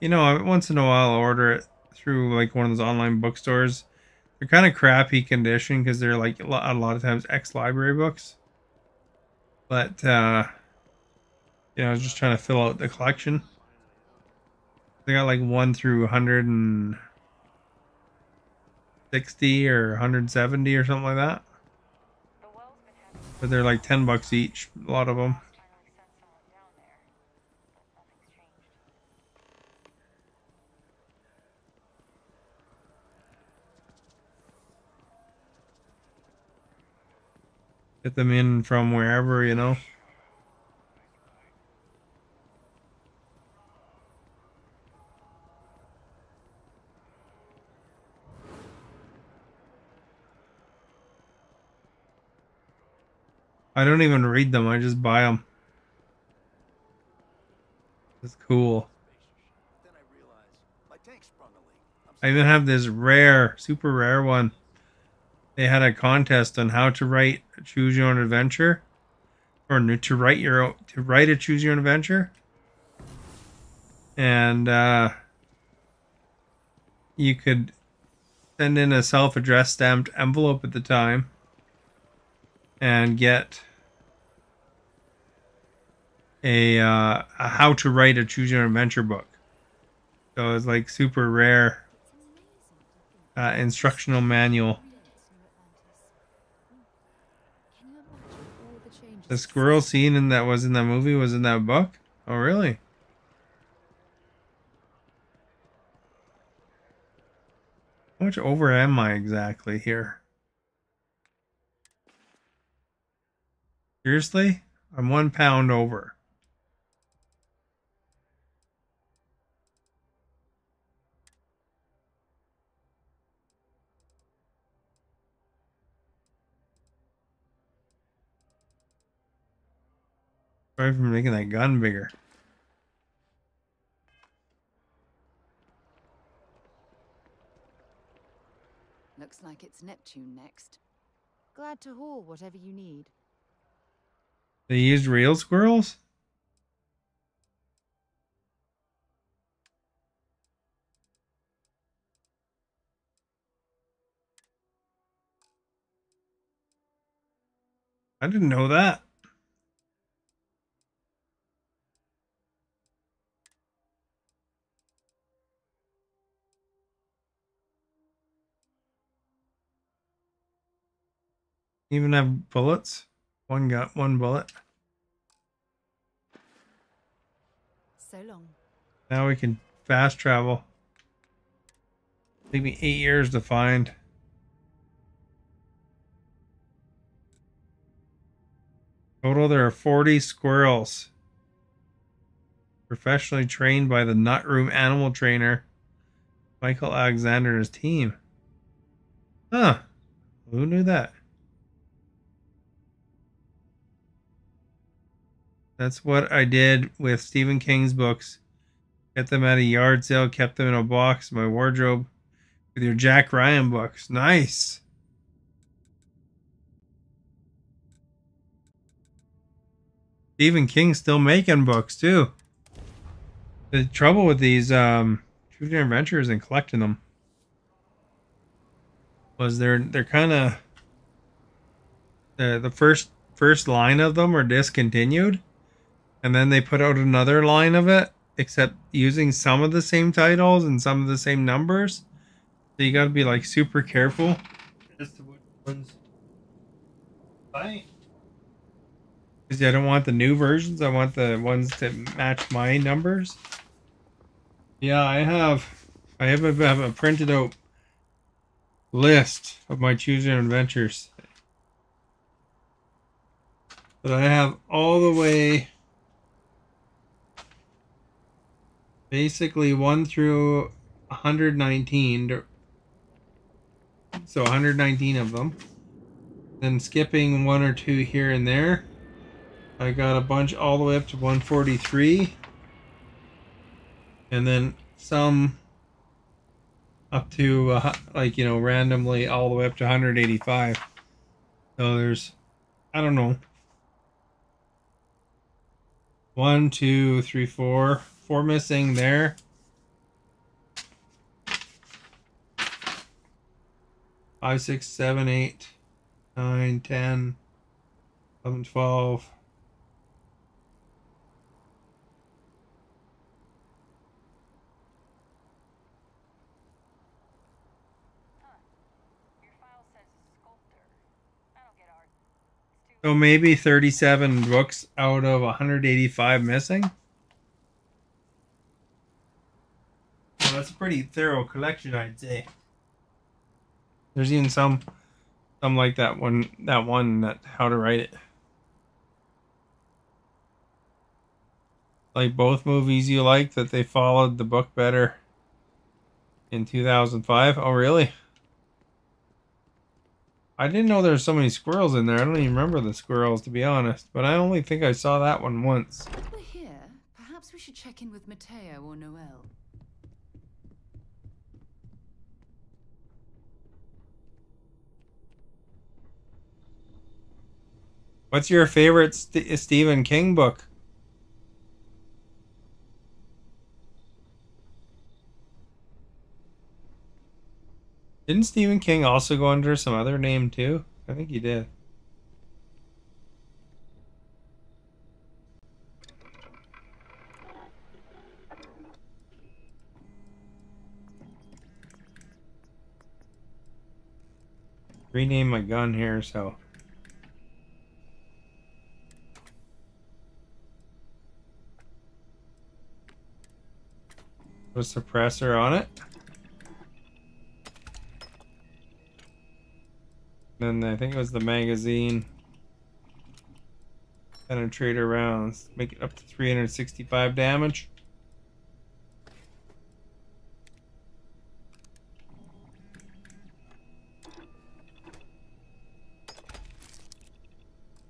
you know, once in a while I'll order it through like one of those online bookstores. They're kind of crappy condition because they're like a lot of times ex-library books. But, you know, I was just trying to fill out the collection. They got like 1 through 160 or 170 or something like that. But they're like $10 each, a lot of them. Get them in from wherever, you know. I don't even read them, I just buy them. It's cool. I even have this rare, super rare one. They had a contest on how to write a Choose Your Own Adventure. Or to write a Choose Your Own Adventure. And you could send in a self-addressed stamped envelope at the time and get a how to write a Choose Your Own Adventure book. So it's like super rare instructional manual. Can you imagine all the changes? The squirrel scene in that was in that movie was in that book? Oh, really? How much over am I exactly here? Seriously? I'm 1 pound over. Sorry for making that gun bigger. Looks like it's Neptune next. Glad to haul whatever you need. They used real squirrels? I didn't know that. Even have bullets? One got 1 bullet. So long. Now we can fast travel. Take me 8 years to find. Total, there are 40 squirrels. Professionally trained by the Nut Room animal trainer, Michael Alexander and his team. Huh. Who knew that? That's what I did with Stephen King's books. Get them at a yard sale, kept them in a box in my wardrobe with your Jack Ryan books. Nice. Stephen King's still making books too. The trouble with these Choosing Adventures and collecting them was they're kind of the first line of them are discontinued, and then they put out another line of it, except using some of the same titles and some of the same numbers. So you got to be like super careful as to which ones buy. Because I don't want the new versions. I want the ones that match my numbers. Yeah, I have a printed out list of my Choose Your Adventures. But I have all the way basically 1 through 119. So 119 of them. Then skipping 1 or 2 here and there. I got a bunch all the way up to 143. And then some up to, randomly all the way up to 185. So there's, I don't know, 1, 2, 3, 4. 4 missing there. 5, 6, 7, 8, 9, 10, 11, 12. So maybe 37 books out of 185 missing. Well, that's a pretty thorough collection, I'd say. There's even some like that one that How to Write It. Like both movies you like that they followed the book better in 2005. Oh, really? I didn't know there were so many squirrels in there. I don't even remember the squirrels, to be honest. But I only think I saw that one once. We're here. Perhaps we should check in with Mateo or Noel. What's your favorite Stephen King book? Didn't Stephen King also go under some other name too? I think he did. Rename my gun here, so Put a suppressor on it. Then I think it was the magazine. Penetrator rounds. Make it up to 365 damage.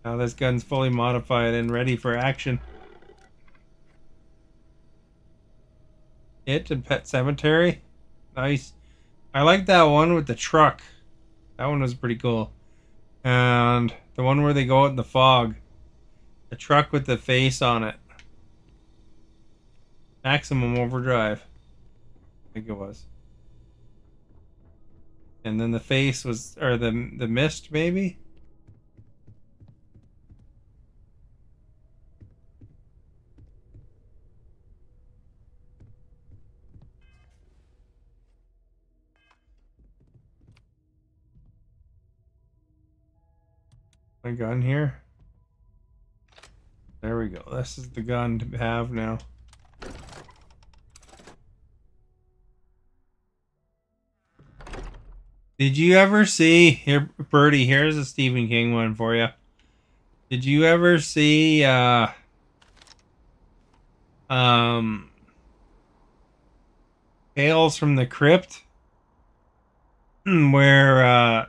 Now this gun's fully modified and ready for action. It and Pet Cemetery. Nice. I like that one with the truck. That one was pretty cool. And the one where they go out in the fog. The truck with the face on it. Maximum Overdrive. I think it was. And then the face was, or the mist maybe? My gun here. There we go. This is the gun to have now. Did you ever see here, Birdie? Here's a Stephen King one for you. Did you ever see Tales from the Crypt, where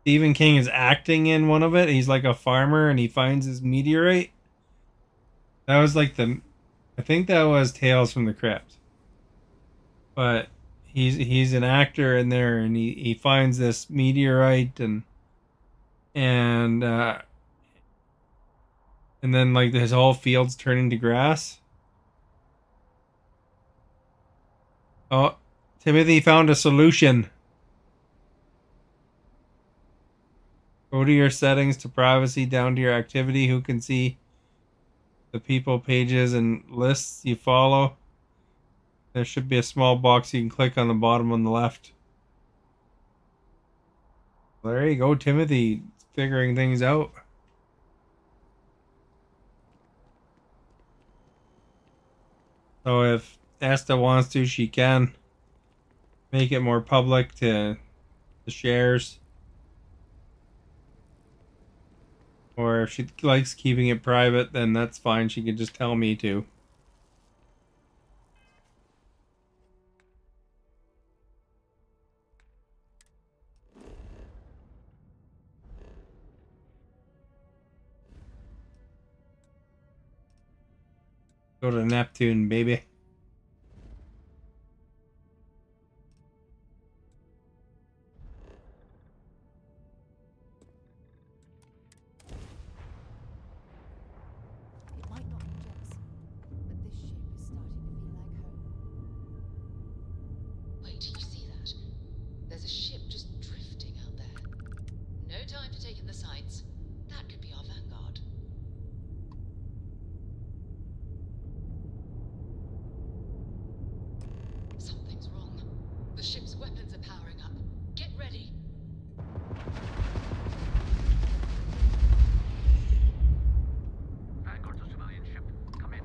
Stephen King is acting in one of it? He's like a farmer and he finds his meteorite. That was like I think that was Tales from the Crypt. But he's an actor in there and he finds this meteorite and then like his whole field's turning to grass. Oh, Timothy found a solution. Go to your settings to privacy, down to your activity. Who can see the people, pages, and lists you follow? There should be a small box you can click on the bottom on the left. There you go, Timothy, figuring things out. So if Esta wants to, she can make it more public to the shares. Or if she likes keeping it private, then that's fine. She can just tell me to. Go to Neptune, baby. It might not be Jemison, but this ship is starting to feel like home. Wait, do you see that? There's a ship just drifting out there. No time to take in the sights. That could be our vanguard. Something's wrong. The ship's weapons are powering up. Get ready. Vanguard's a civilian ship. Come in.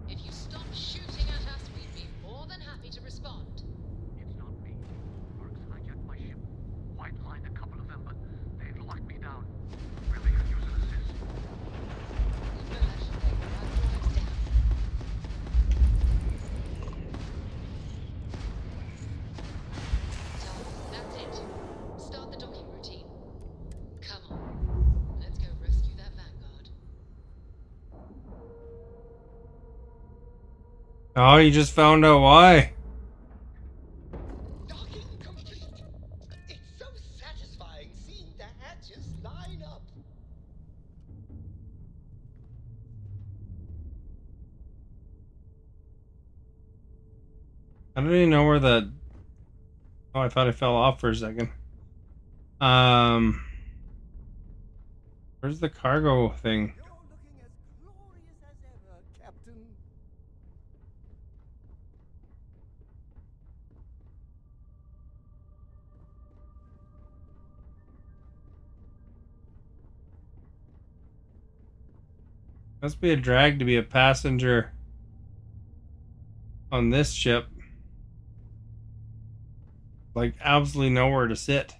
If you stop shooting at us, we'd be more than happy to respond. It's not me. Orcs hijacked my ship. White lined a couple of them, but they've locked me down. Really could use an assist. We will actually take the right drives down. Tom, that's it. Start the docking routine. Come on. Let's go rescue that vanguard. Oh, you just found out why. Docking complete. It's so satisfying seeing the hatches line up. I don't even know where the... Oh, I thought I fell off for a second. Where's the cargo thing? You're looking as glorious as ever, Captain. Must be a drag to be a passenger. on this ship. Like, absolutely nowhere to sit.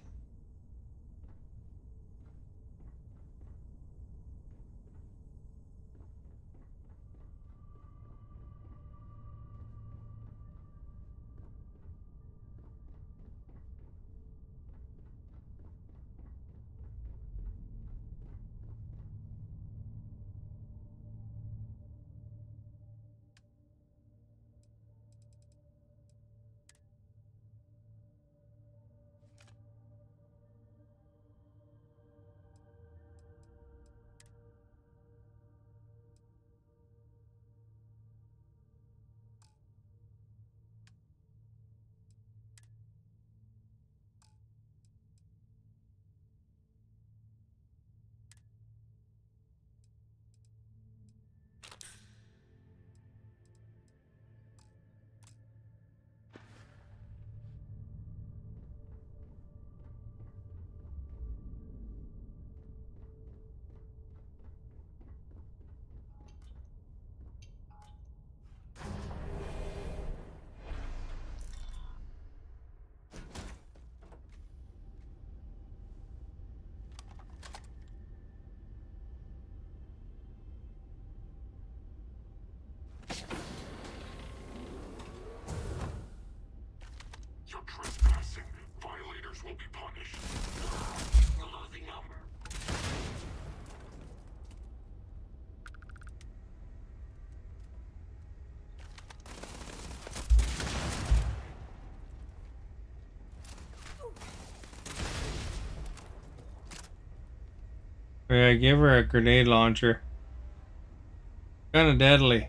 You're trespassing. Violators will be punished. You're losing number. Yeah, give her a grenade launcher. Kind of deadly.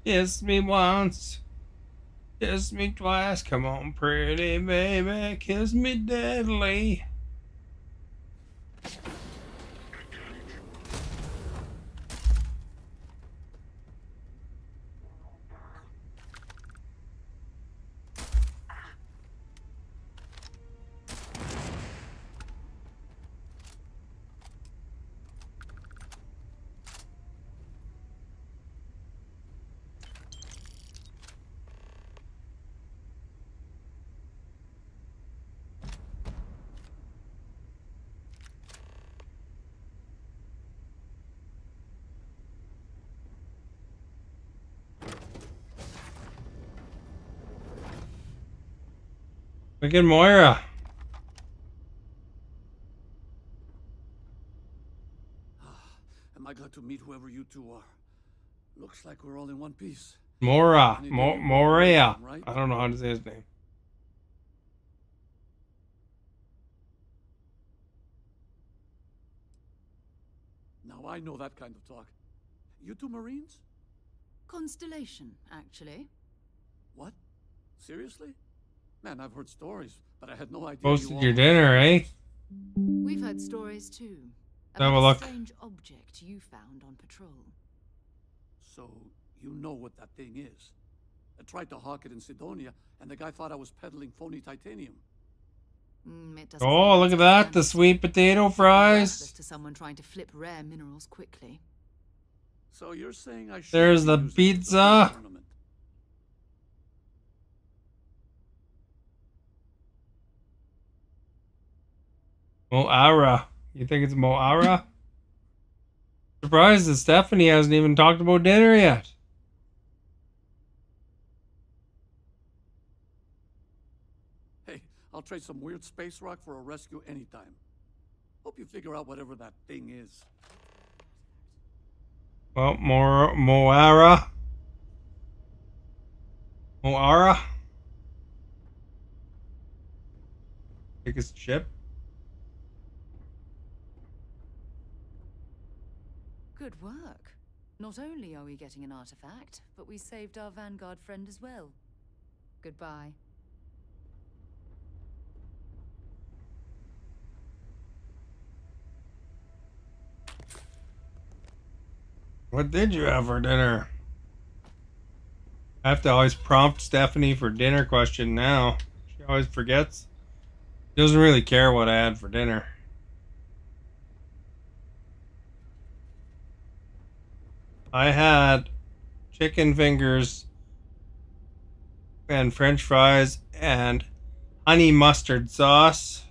Kiss me once. Kiss me twice. Come on, pretty baby. Kiss me deadly. Look at Moira. Am I glad to meet whoever you two are? Looks like we're all in one piece. Moira. Moria. Right? I don't know how to say his name. Now I know that kind of talk. You two Marines? Constellation, actually. What? Seriously? Man, I've heard stories, but I had no idea Posted you your all... dinner, eh? We've heard stories too. Have a About look. strange object you found on patrol. So, you know what that thing is? I tried to hawk it in Sidonia, and the guy thought I was peddling phony titanium. It doesn't Oh, seem look at much that. of The a sweet potato worthless fries. to someone trying to flip rare minerals quickly. So you're saying I should There's the pizza. Moira. You think it's Moira? Surprised that Stephanie hasn't even talked about dinner yet. Hey, I'll trade some weird space rock for a rescue anytime. Hope you figure out whatever that thing is. Well, Moira. Moira. Biggest ship. Good work. Not only are we getting an artifact, but we saved our Vanguard friend as well. Goodbye. What did you have for dinner? I have to always prompt Stephanie for dinner question now. She always forgets. She doesn't really care what I had for dinner. I had chicken fingers and French fries and honey mustard sauce.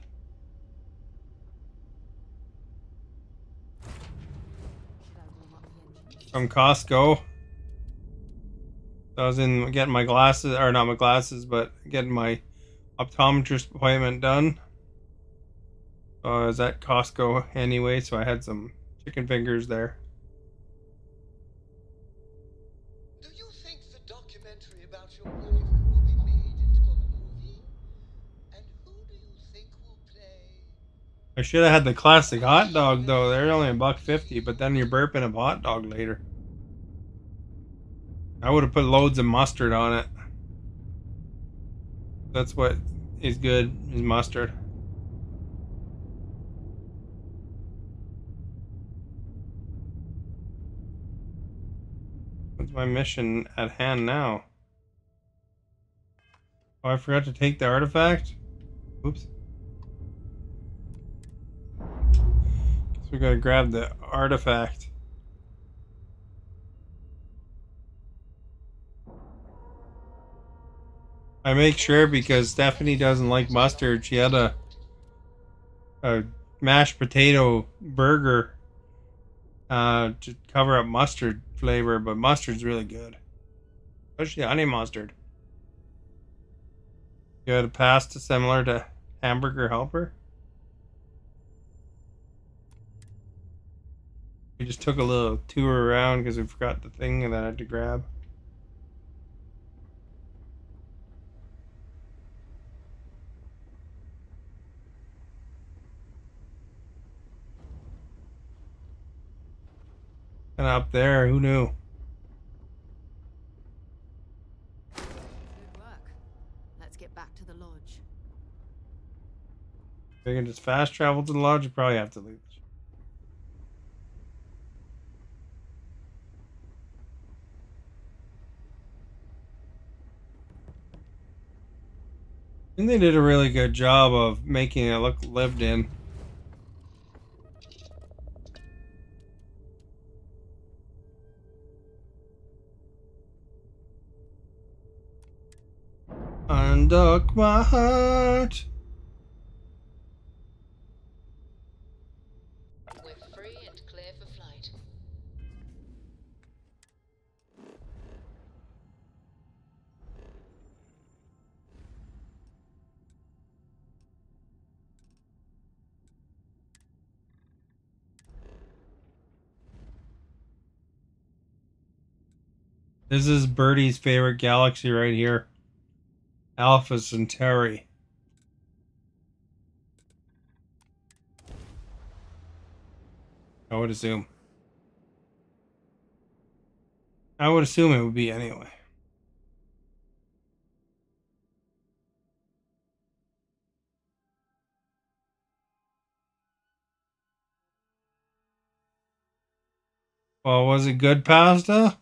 From Costco. I was in getting my glasses, or not my glasses, but getting my optometrist appointment done. So I was at Costco anyway, so I had some chicken fingers there. Do you think the documentary about your boyfriend will be made into a movie? And who do you think will play? I should have had the classic hot dog though. They're only $1.50, but then you're burping a hot dog later. I would have put loads of mustard on it. That's what is good, is mustard. What's my mission at hand now? Oh, I forgot to take the artifact? Oops. Guess we gotta grab the artifact. I make sure because Stephanie doesn't like mustard. She had a mashed potato burger to cover up mustard flavor, but mustard's really good. Especially honey mustard. You had a pasta similar to Hamburger Helper? We just took a little tour around because we forgot the thing that I had to grab. And up there, who knew? Good work. Let's get back to the lodge. If I can just fast travel to the lodge, you probably have to leave. I think they did a really good job of making it look lived in. Undock my heart. We're free and clear for flight. This is Birdie's favorite galaxy right here. Alpha Centauri. I would assume. I would assume it would be anyway. Well, was it good pasta?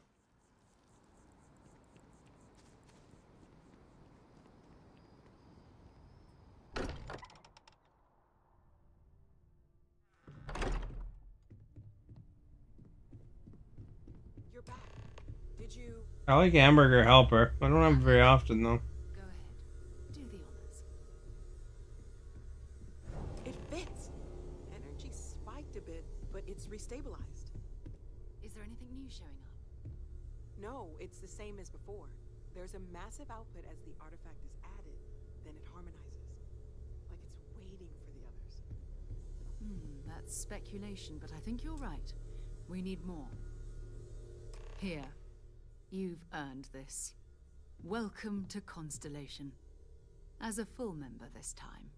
You're back. Did you? I like Hamburger Helper. I don't have it very often though. Go ahead. Do the honors. It fits. Energy spiked a bit, but it's restabilized. Is there anything new showing up? No, it's the same as before. There's a massive output as the artifact is added, then it harmonizes. Like it's waiting for the others. That's speculation, but I think you're right. We need more. Here. You've earned this. Welcome to Constellation. As a full member this time.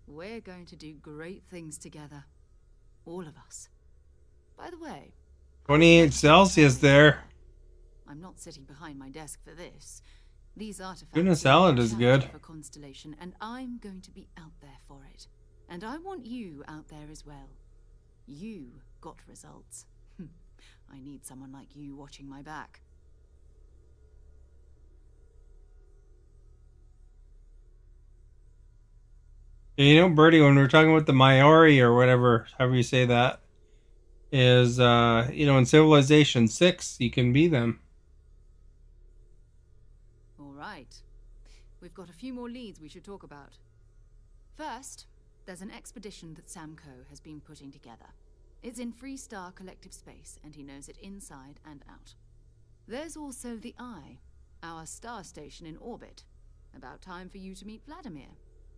We're going to do great things together. All of us. By the way, 28 Celsius there. I'm not sitting behind my desk for this. These artifacts Tuna salad is good. for Constellation, and I'm going to be out there for it. And I want you out there as well. You got results. I need someone like you watching my back. You know, Bertie, when we were talking about the Maori or whatever, however you say that, is, you know, in Civilization 6, you can be them. All right. We've got a few more leads we should talk about. First, there's an expedition that Samco has been putting together. It's in Freestar Collective Space, and he knows it inside and out. There's also the Eye, our star station in orbit. About time for you to meet Vladimir.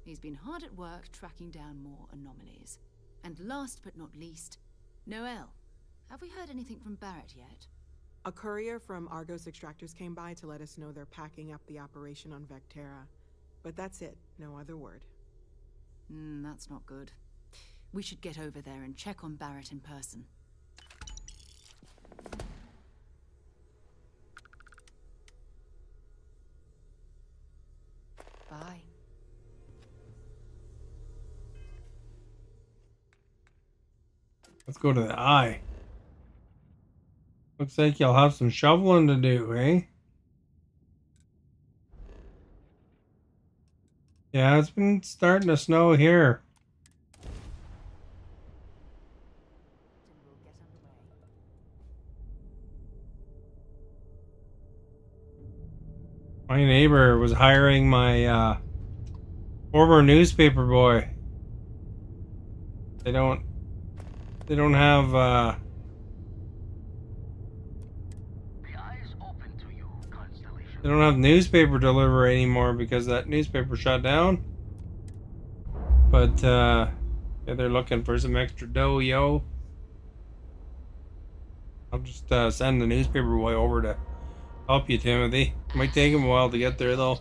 He's been hard at work tracking down more anomalies. And last but not least, Noel. Have we heard anything from Barrett yet? A courier from Argos Extractors came by to let us know they're packing up the operation on Vectera. But that's it, no other word. That's not good. We should get over there and check on Barrett in person. Bye. Let's go to the Eye. Looks like you'll have some shoveling to do, eh? Yeah, it's been starting to snow here. My neighbor was hiring my former newspaper boy. They don't have they don't have newspaper delivery anymore because that newspaper shut down. But yeah, they're looking for some extra dough, yo. I'll just send the newspaper boy over to help you, Timothy. Might take him a while to get there, though.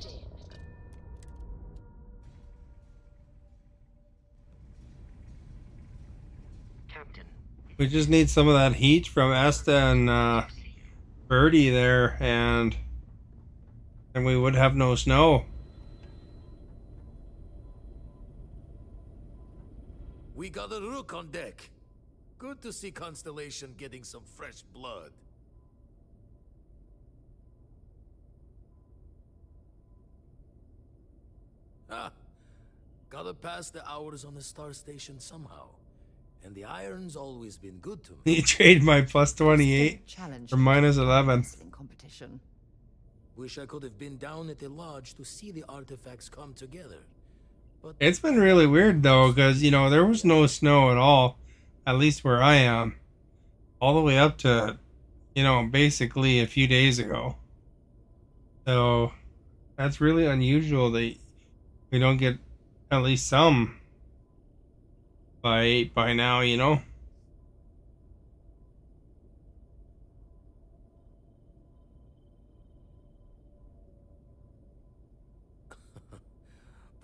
We just need some of that heat from Esta and Birdie there, and we would have no snow. We got a rook on deck. Good to see Constellation getting some fresh blood. Ah, gotta pass the hours on the star station somehow. And the iron's always been good to me. You trade my plus 28 for minus 11. Competition. Wish I could have been down at the lodge to see the artifacts come together. But It's been really weird though, because you know there was no snow at all, at least where I am, all the way up to, you know, basically a few days ago. So that's really unusual that we don't get at least some by now, you know.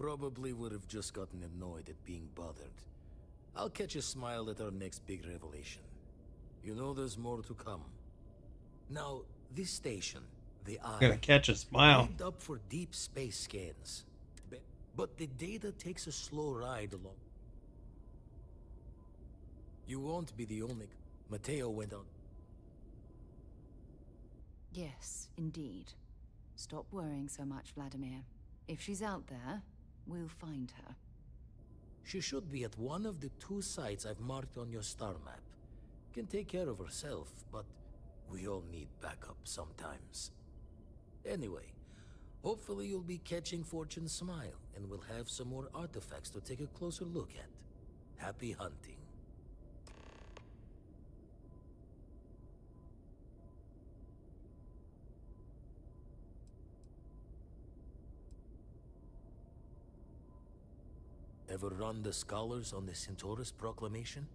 probably would have just gotten annoyed at being bothered. I'll catch a smile at our next big revelation. You know there's more to come. Now, this station, the Eye, Gonna catch a smile. rigged up for deep space scans. But the data takes a slow ride along. You won't be the only... Mateo went on. Yes, indeed. Stop worrying so much, Vladimir. If she's out there, we'll find her. She should be at one of the 2 sites I've marked on your star map. Can take care of herself, but we all need backup sometimes. Anyway, hopefully you'll be catching Fortune's smile, and we'll have some more artifacts to take a closer look at. Happy hunting. Ever run the scholars on the Centaurus Proclamation?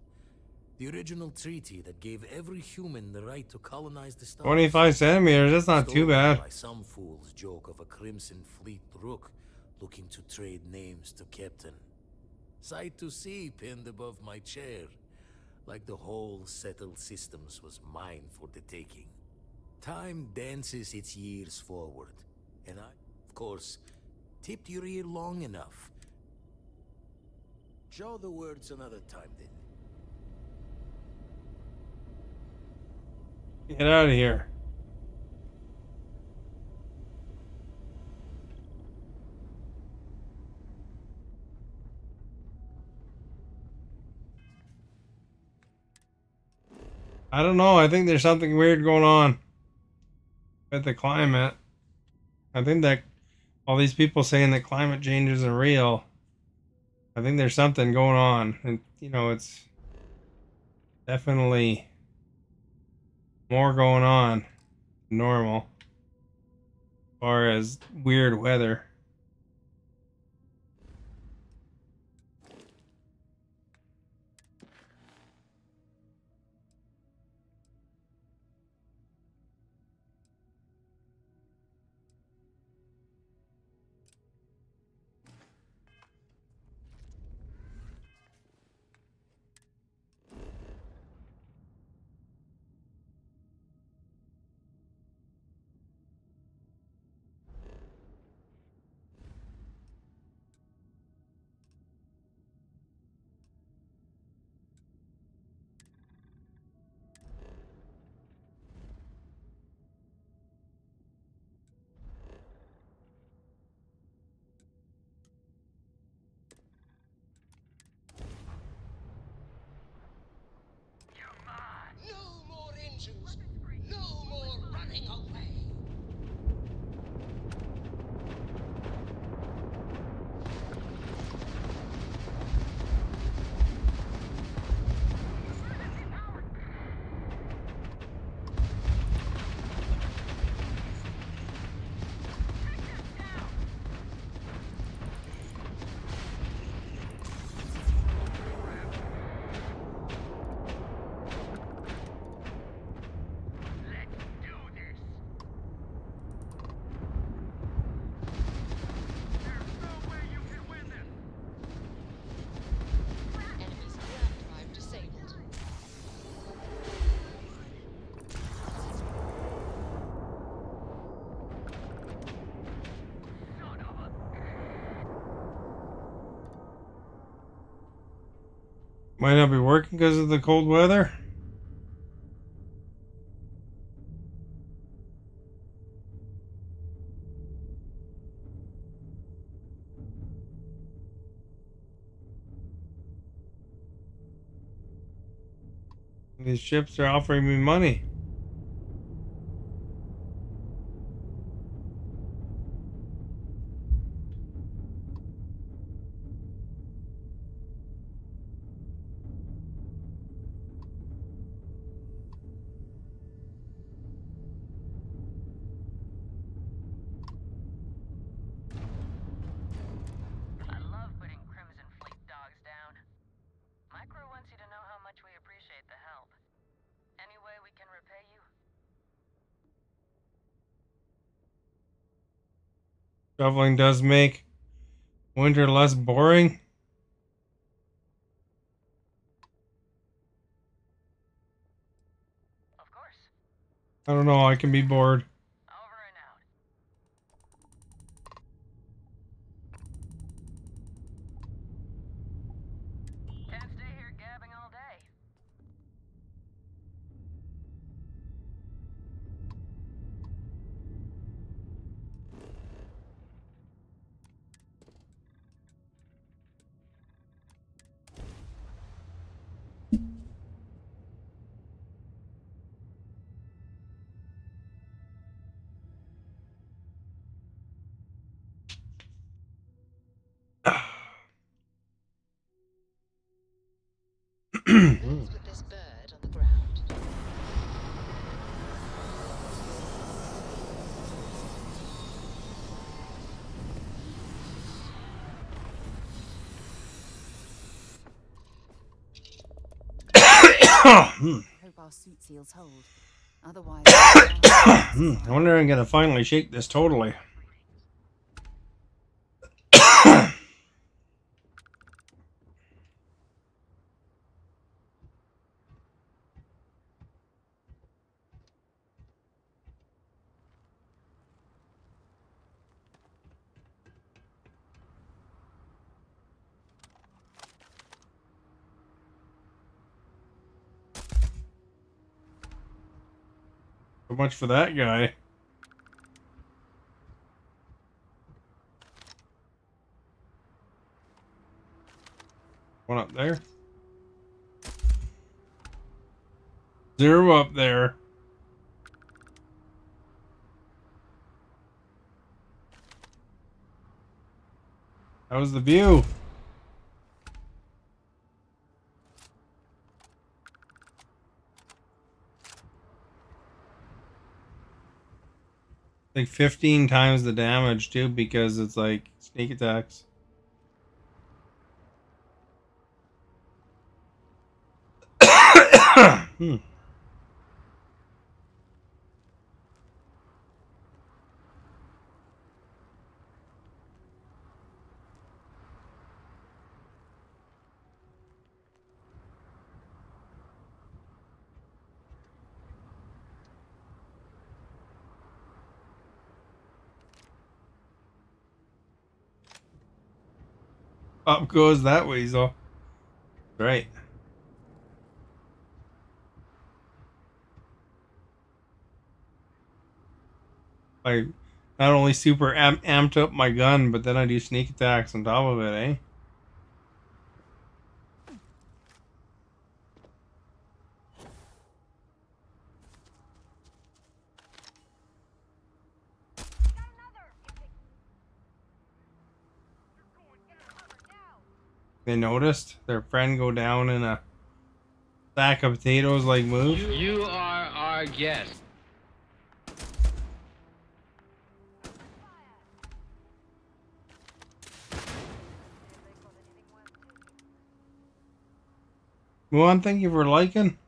The original treaty that gave every human the right to colonize the stars. 25 centimeters, that's not too bad. By some fool's joke of a Crimson Fleet rook looking to trade names to Captain. Sight to see pinned above my chair, like the whole settled systems was mine for the taking. Time dances its years forward, and I, of course, tipped your ear long enough. Show the words another time, then. Get out of here. I don't know. I think there's something weird going on with the climate. I think that all these people saying that climate change isn't real. I think there's something going on. And, you know, it's definitely more going on than normal as far as weird weather. No more engines! No more running away! Enemy's ground drive disabled. Might not be working because of the cold weather. These ships are offering me money. I love putting Crimson Fleet dogs down. My crew wants you to know how much we appreciate the help. Any way we can repay you? Shoveling does make winter less boring. Of course. I don't know. I can be bored. Over and out. Can't stay here gabbing all day. Who's with this bird on the ground? Hope our suit seals hold. Otherwise, I wonder if I'm gonna finally shake this totally. much for that guy. One up there. 0 up there. That was the view. Like 15 times the damage too, because it's like sneak attacks. Up goes that weasel. Right. I not only super amped up my gun, but then I do sneak attacks on top of it, eh? They noticed their friend go down in a sack of potatoes like move. You are our guest. Well, thank you for liking.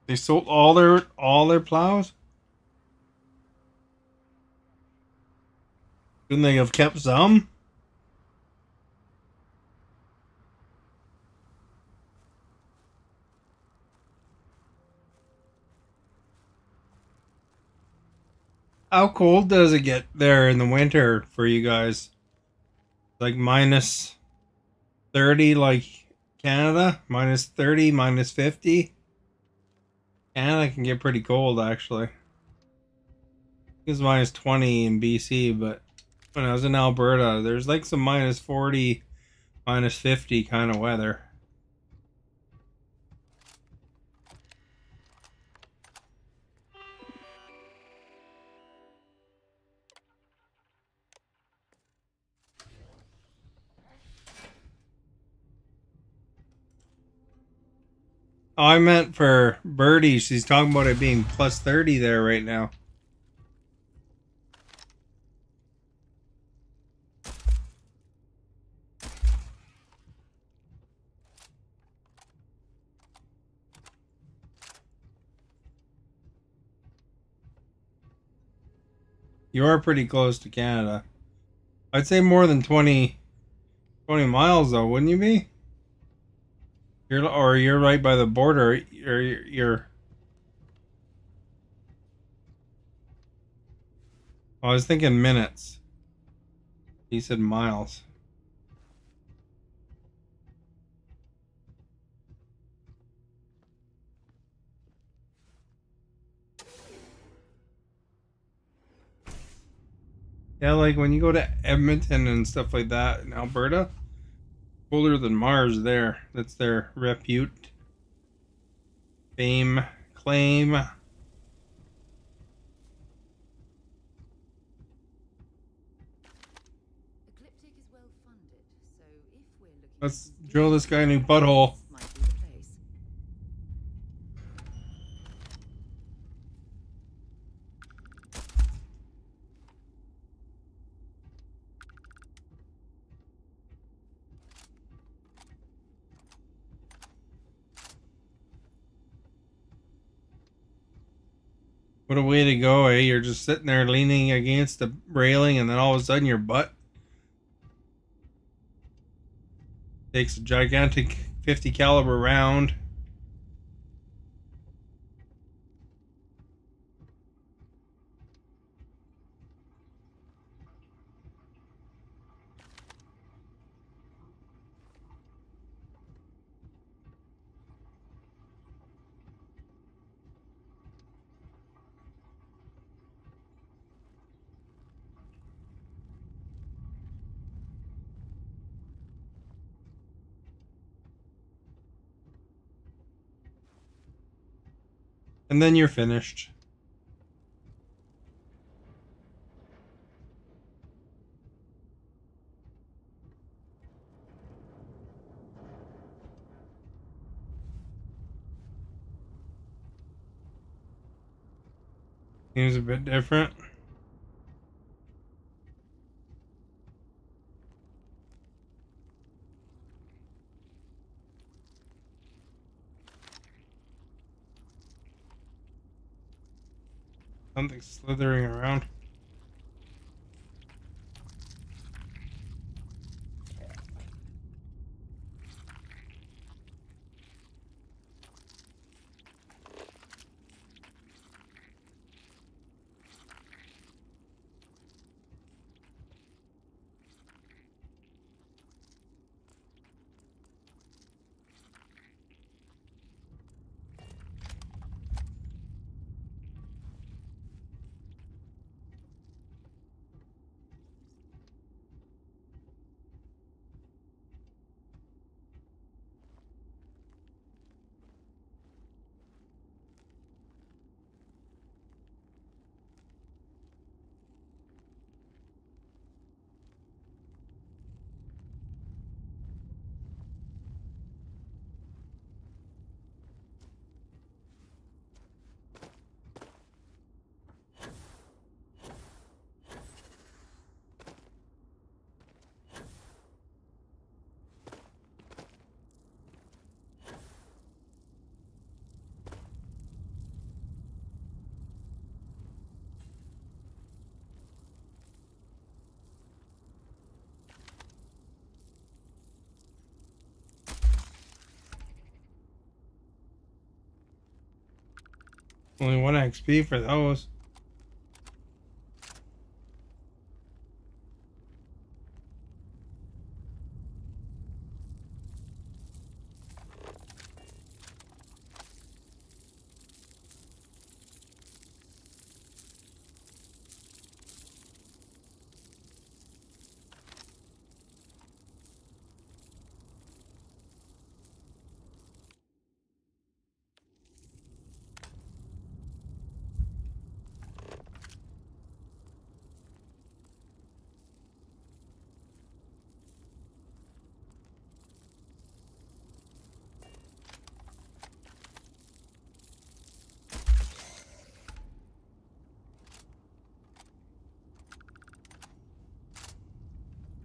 They sold all their plows? Couldn't they have kept some? How cold does it get there in the winter for you guys? Like minus 30 like Canada? Minus 30, minus 50? Canada can get pretty cold actually. It's minus 20 in BC, but when I was in Alberta, there's like some minus 40, minus 50 kind of weather. Oh, I meant for Birdie. She's talking about it being plus 30 there right now. You are pretty close to Canada. I'd say more than 20 miles though, wouldn't you be? You're right by the border. You're I was thinking minutes. He said miles. Yeah, like when you go to Edmonton and stuff like that in Alberta, colder than Mars there. That's their repute, fame, claim. Let's drill this guy a new butthole. What a way to go, eh? You're just sitting there leaning against the railing and then all of a sudden your butt Takes a gigantic 50 caliber round. And then you're finished. Seems a bit different. Something slithering around. Only 1 XP for those.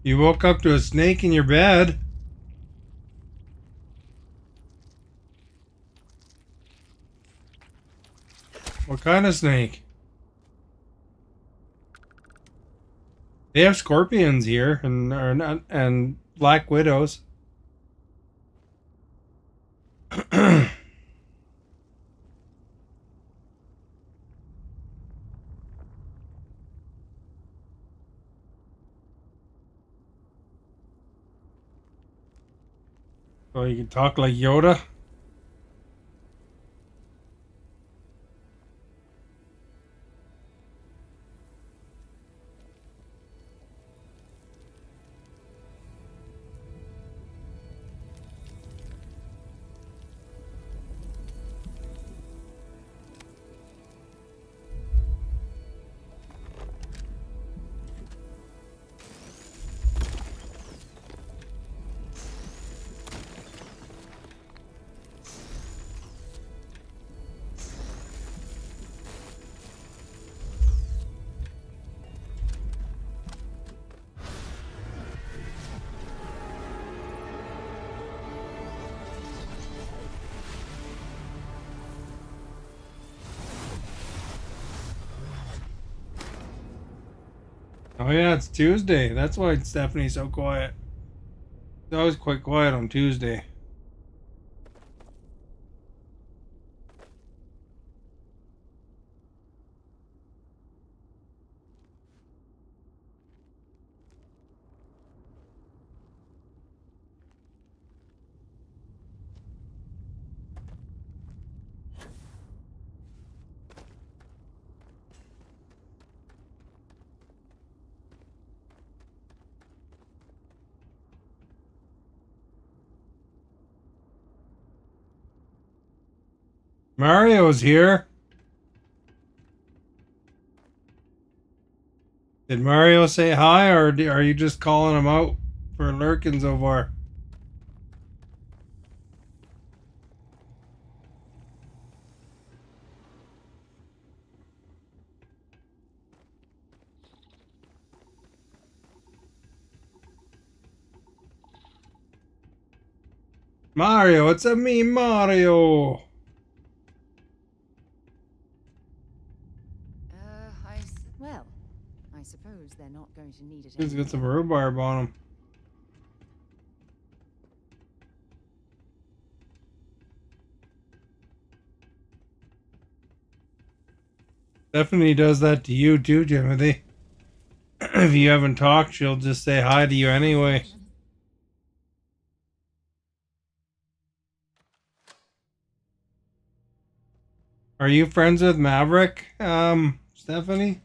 You woke up to a snake in your bed. What kind of snake? They have scorpions here and black widows. So you can talk like Yoda? Oh yeah, it's Tuesday. That's why Stephanie's so quiet. It's always quite quiet on Tuesday. Mario's here. Did Mario say hi, or are you just calling him out for lurking so far? Mario, it's a me, Mario. Well, I suppose they're not going to need it. He's got some rhubarb on him. Stephanie does that to you too, Timothy. If you haven't talked, she'll just say hi to you anyway. Are you friends with Maverick, Stephanie?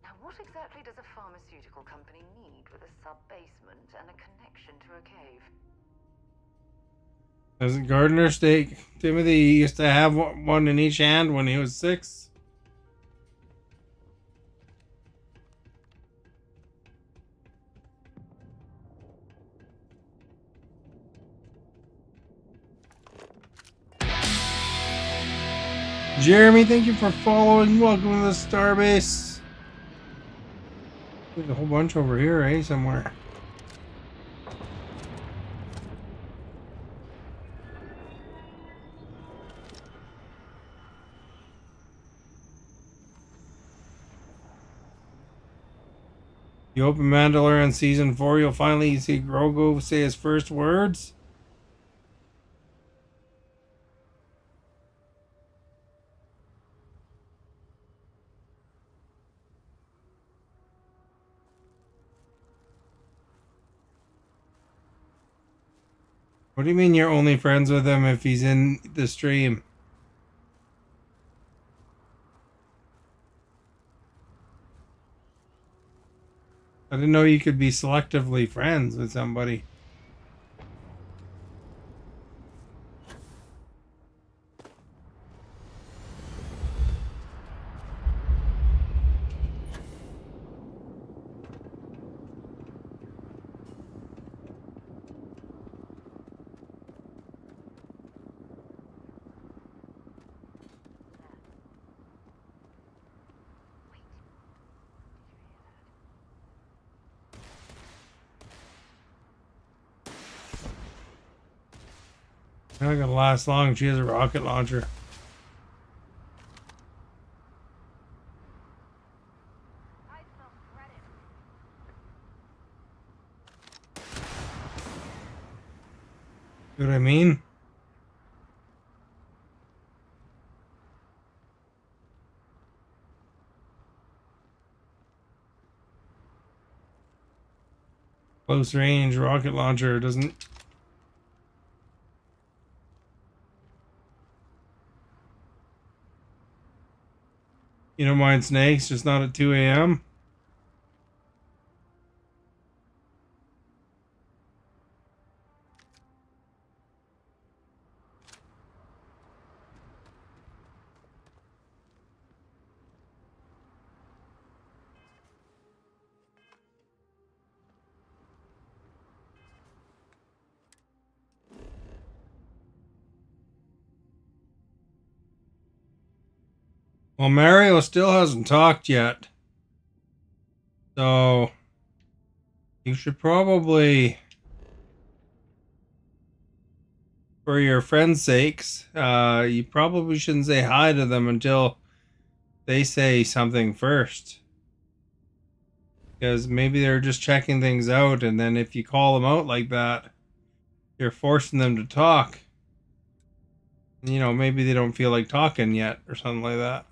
Now, what exactly does a pharmaceutical company need with a sub-basement and a connection to a cave? As a gardener stake, Timothy used to have one in each hand when he was 6. Jeremy, thank you for following. Welcome to the Starbase. There's a whole bunch over here, eh? Somewhere. You open Mandalorian Season 4, you'll finally see Grogu say his first words. What do you mean you're only friends with him if he's in the stream? I didn't know you could be selectively friends with somebody. Not gonna last long. She has a rocket launcher. See what I mean? Close range rocket launcher doesn't. You don't mind snakes, just not at 2 a.m. Well, Mario still hasn't talked yet. So you should probably for your friends' sakes, you probably shouldn't say hi to them until they say something first. Because maybe they're just checking things out, and then if you call them out like that, you're forcing them to talk. You know, maybe they don't feel like talking yet, or something like that.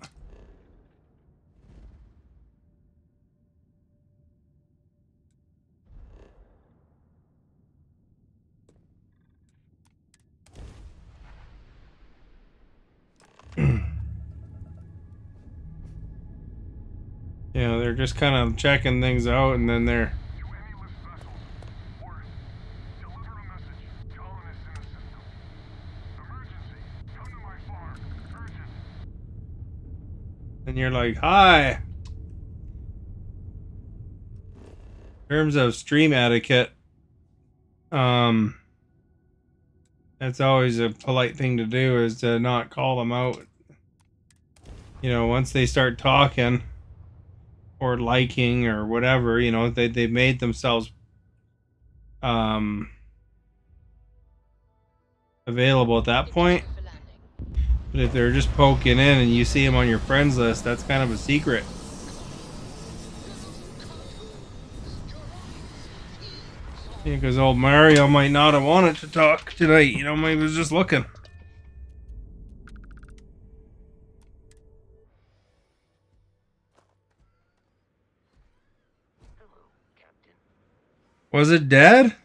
You know, they're just kind of checking things out, and then they're... And you're like, hi! In terms of stream etiquette, that's always a polite thing to do, is to not call them out. You know, once they start talking or liking or whatever, you know, they've made themselves available at that point. But if they're just poking in and you see them on your friends list, that's kind of a secret. Yeah, because old Mario might not have wanted to talk tonight, you know, maybe he was just looking. Was it dead?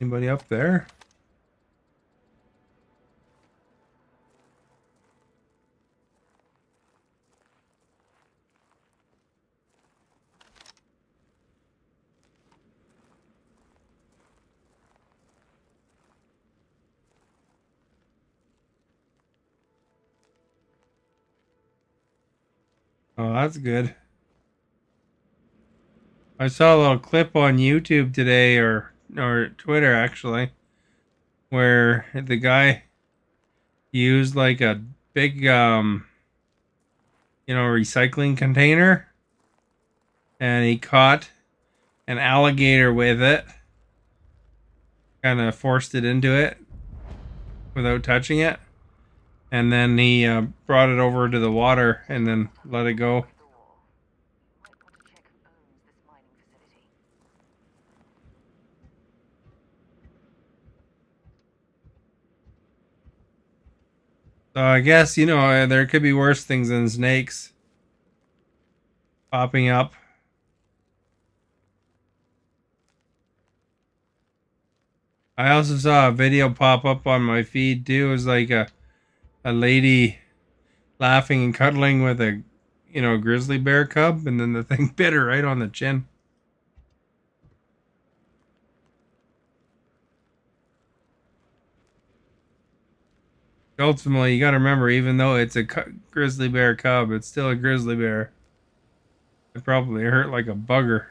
Anybody up there? Oh, that's good. I saw a little clip on YouTube today, or Twitter actually, where the guy used like a big you know, recycling container, and he caught an alligator with it, kind of forced it into it without touching it, and then he brought it over to the water and then let it go. So I guess, you know, there could be worse things than snakes popping up. I also saw a video pop up on my feed too. It was like a lady laughing and cuddling with a, you know, grizzly bear cub, and then the thing bit her right on the chin. Ultimately, you got to remember, even though it's a grizzly bear cub, it's still a grizzly bear. It probably hurt like a bugger.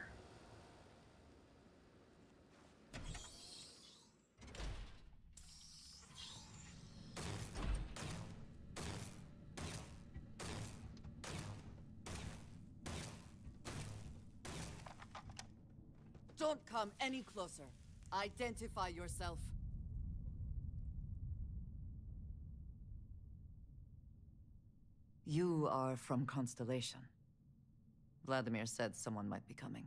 Don't come any closer. Identify yourself. You are from Constellation. Vladimir said someone might be coming.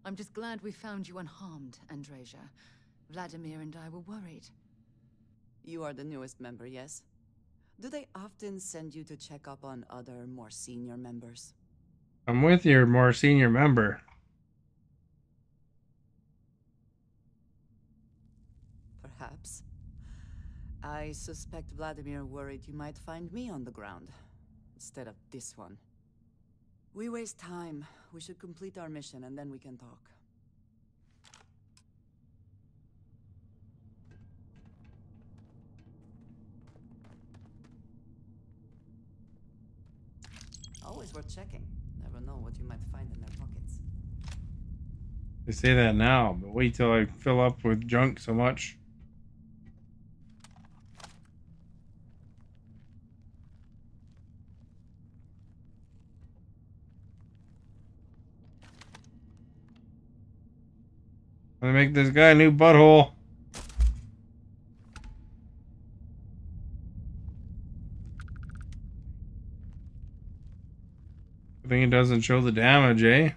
I'm just glad we found you unharmed, Andreja. Vladimir and I were worried. You are the newest member, yes? Do they often send you to check up on other, more senior members? I'm with your more senior member. Perhaps. I suspect Vladimir worried you might find me on the ground, instead of this one. We waste time. We should complete our mission and then we can talk. Always worth checking. Never know what you might find in their pockets. They say that now, but wait till I fill up with junk so much. gonna make this guy a new butthole. I think it doesn't show the damage, eh?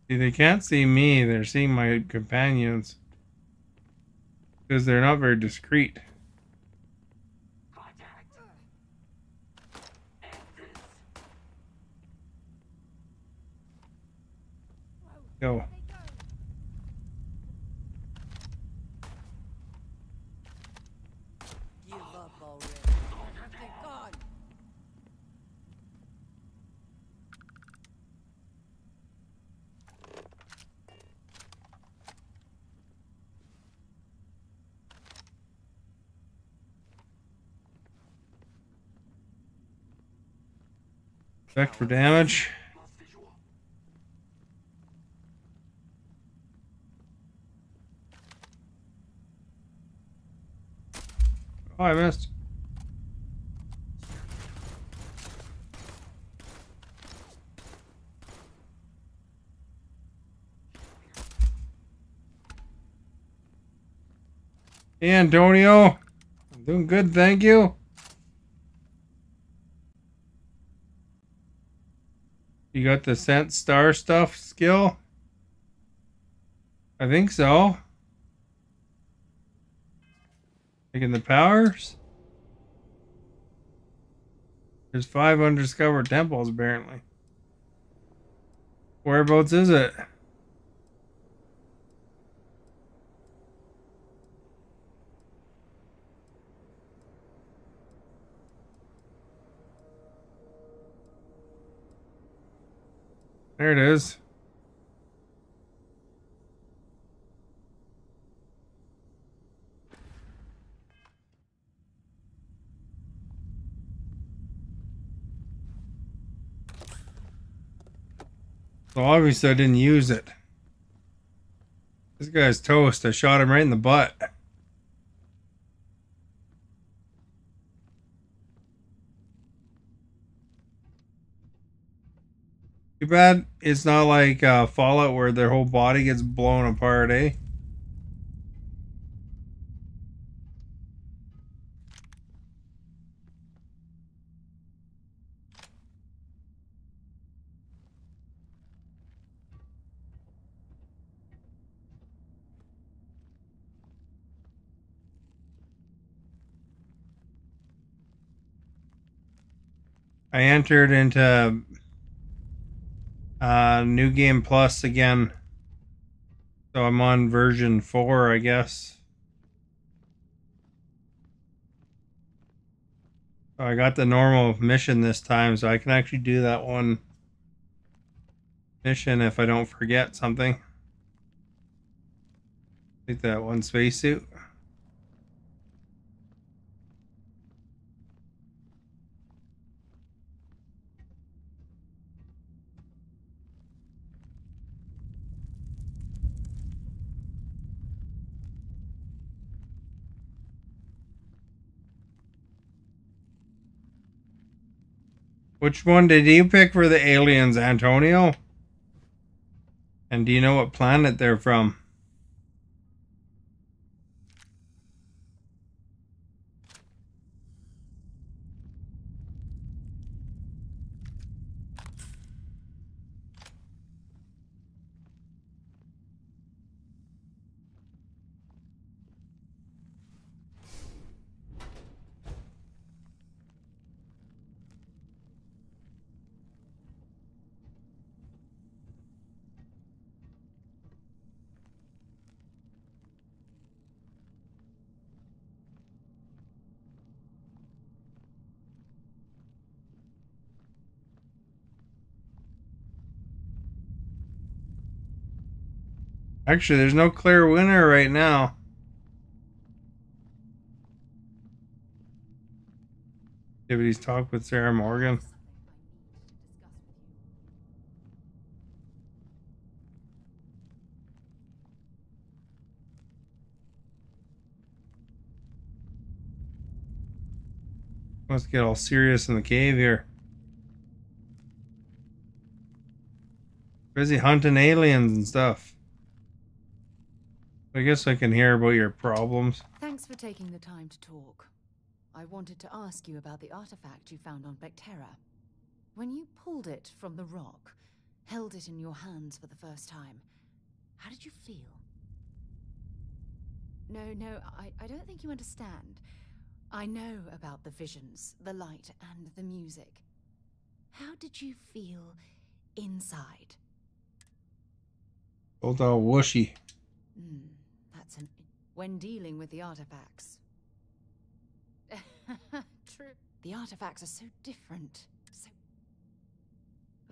See, they can't see me, they're seeing my companions. Because they're not very discreet. Go. Give up already. They're gone. Effect for damage. Oh, I missed. Hey, Antonio. I'm doing good, thank you. You got the sense star stuff skill? I think so. Taking the powers? There's 5 undiscovered temples, apparently. Whereabouts is it? There it is. So obviously I didn't use it. This guy's toast. I shot him right in the butt. Too bad it's not like Fallout where their whole body gets blown apart, eh? I entered into New Game Plus again. So I'm on version 4, I guess. So I got the normal mission this time, so I can actually do that one mission if I don't forget something. Take that one spacesuit. Which one did you pick for the aliens, Antonio? And do you know what planet they're from? Actually, there's no clear winner right now. Activities talk with Sarah Morgan. Let's get all serious in the cave here. Busy hunting aliens and stuff. I guess I can hear about your problems. Thanks for taking the time to talk. I wanted to ask you about the artifact you found on Vectera. When you pulled it from the rock, held it in your hands for the first time, how did you feel? No, I don't think you understand. I know about the visions, the light, and the music. How did you feel inside? Both all whooshy. That's an... When dealing with the artifacts. True. The artifacts are so different. So...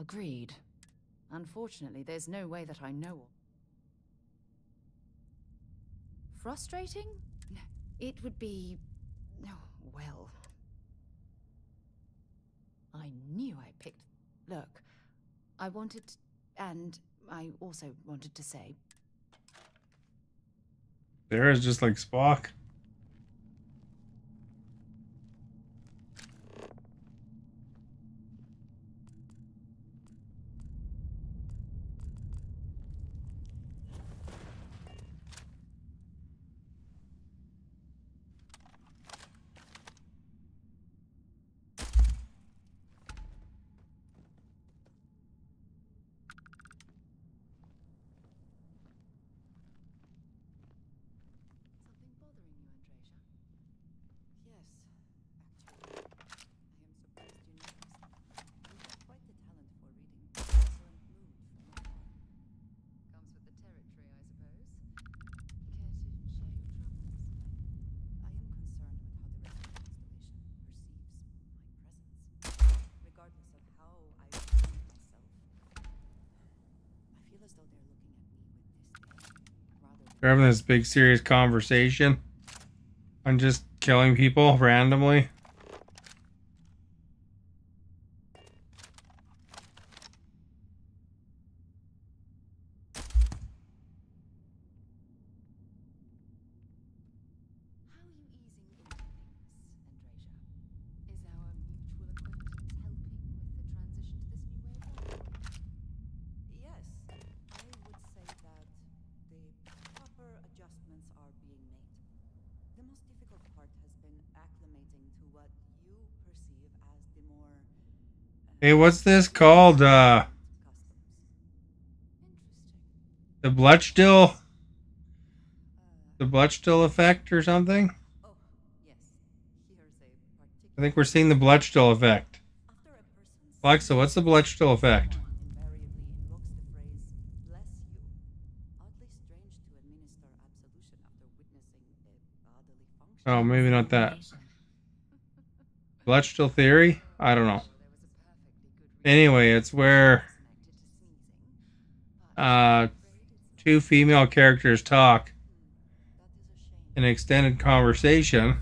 Agreed. Unfortunately, there's no way that I know. Frustrating? No. It would be... Oh, well... I knew I picked... Look, I wanted... And I also wanted to say... Sarah's just like Spock. They're having this big serious conversation on just killing people randomly. Hey, what's this called? The Bletchdill? The Bletchdill effect or something? I think we're seeing the Bletchdill effect. Alexa, what's the Bletchdill effect? Oh, maybe not that. Bletchdill theory? I don't know. Anyway, it's where two female characters talk in an extended conversation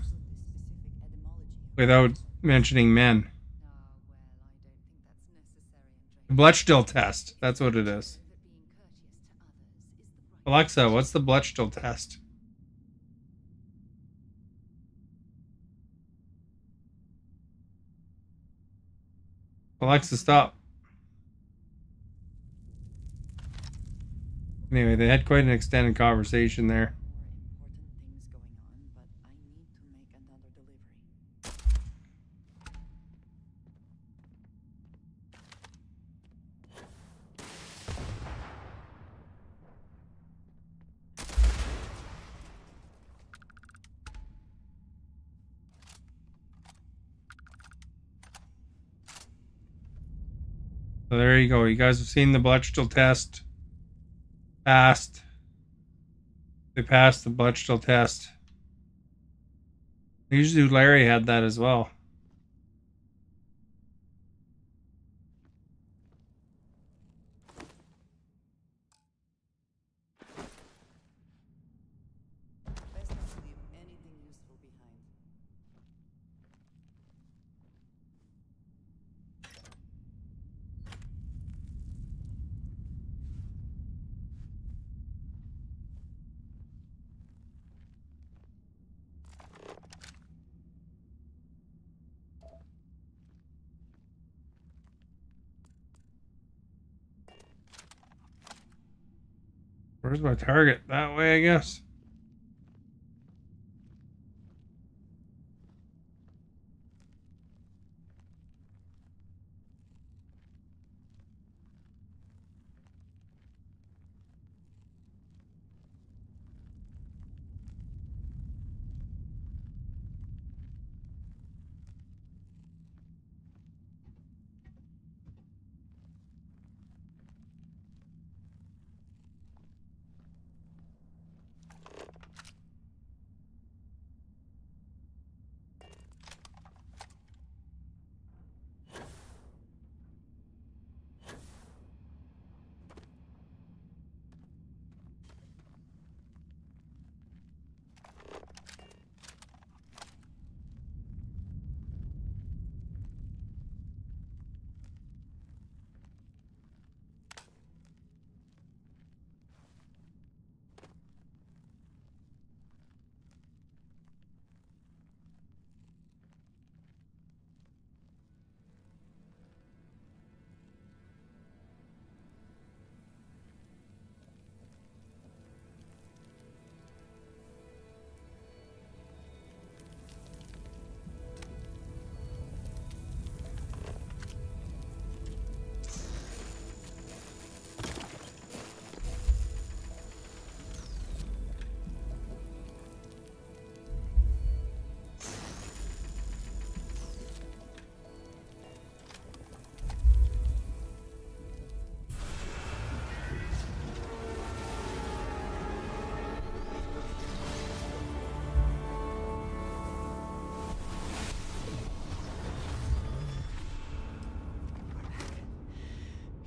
without mentioning men. The Bletchdill test. That's what it is. Alexa, what's the Bletchdill test? Alexa, stop. Anyway, they had quite an extended conversation there. So there you go. You guys have seen the Bletchdill test. Passed. They passed the Bletchdill test. Usually Larry had that as well. Where's my target? That way, I guess.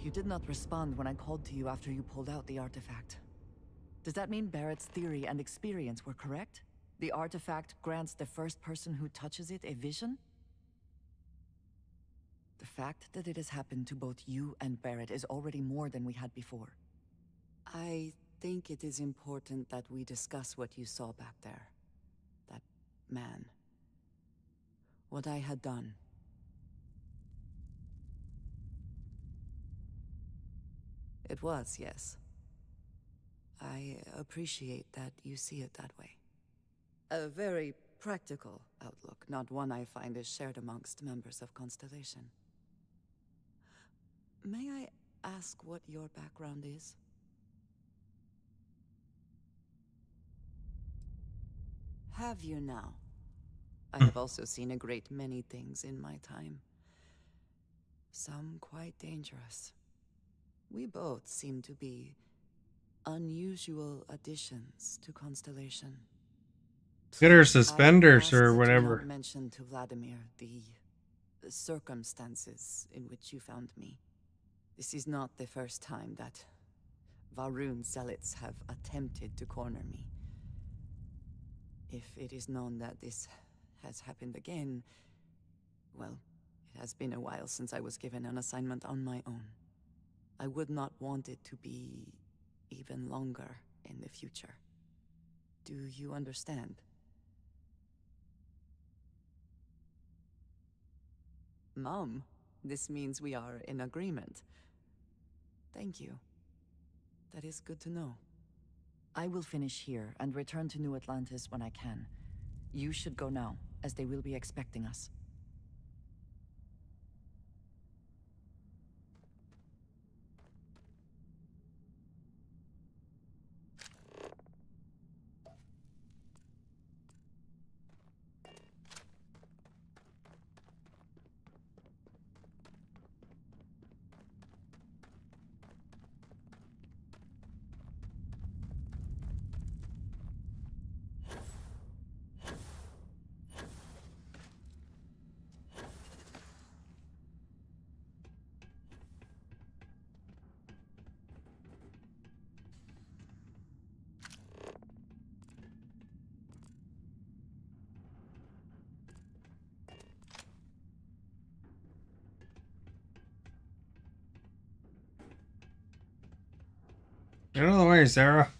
You did not respond when I called to you after you pulled out the artifact. Does that mean Barrett's theory and experience were correct? The artifact grants the first person who touches it a vision? The fact that it has happened to both you and Barrett is already more than we had before. I think it is important that we discuss what you saw back there. That man. What I had done. It was, yes. I appreciate that you see it that way. A very practical outlook, not one I find is shared amongst members of Constellation. May I ask what your background is? Have you now? I have also seen a great many things in my time. Some quite dangerous. We both seem to be unusual additions to Constellation. Get her suspenders or Do whatever. not mention to Vladimir the circumstances in which you found me. This is not the first time that Varun zealots have attempted to corner me. If it is known that this has happened again, well, it has been a while since I was given an assignment on my own. I would not want it to be even longer in the future. Do you understand? Mom, this means we are in agreement. Thank you. That is good to know. I will finish here and return to New Atlantis when I can. You should go now, as they will be expecting us. Get out of the way, Sarah.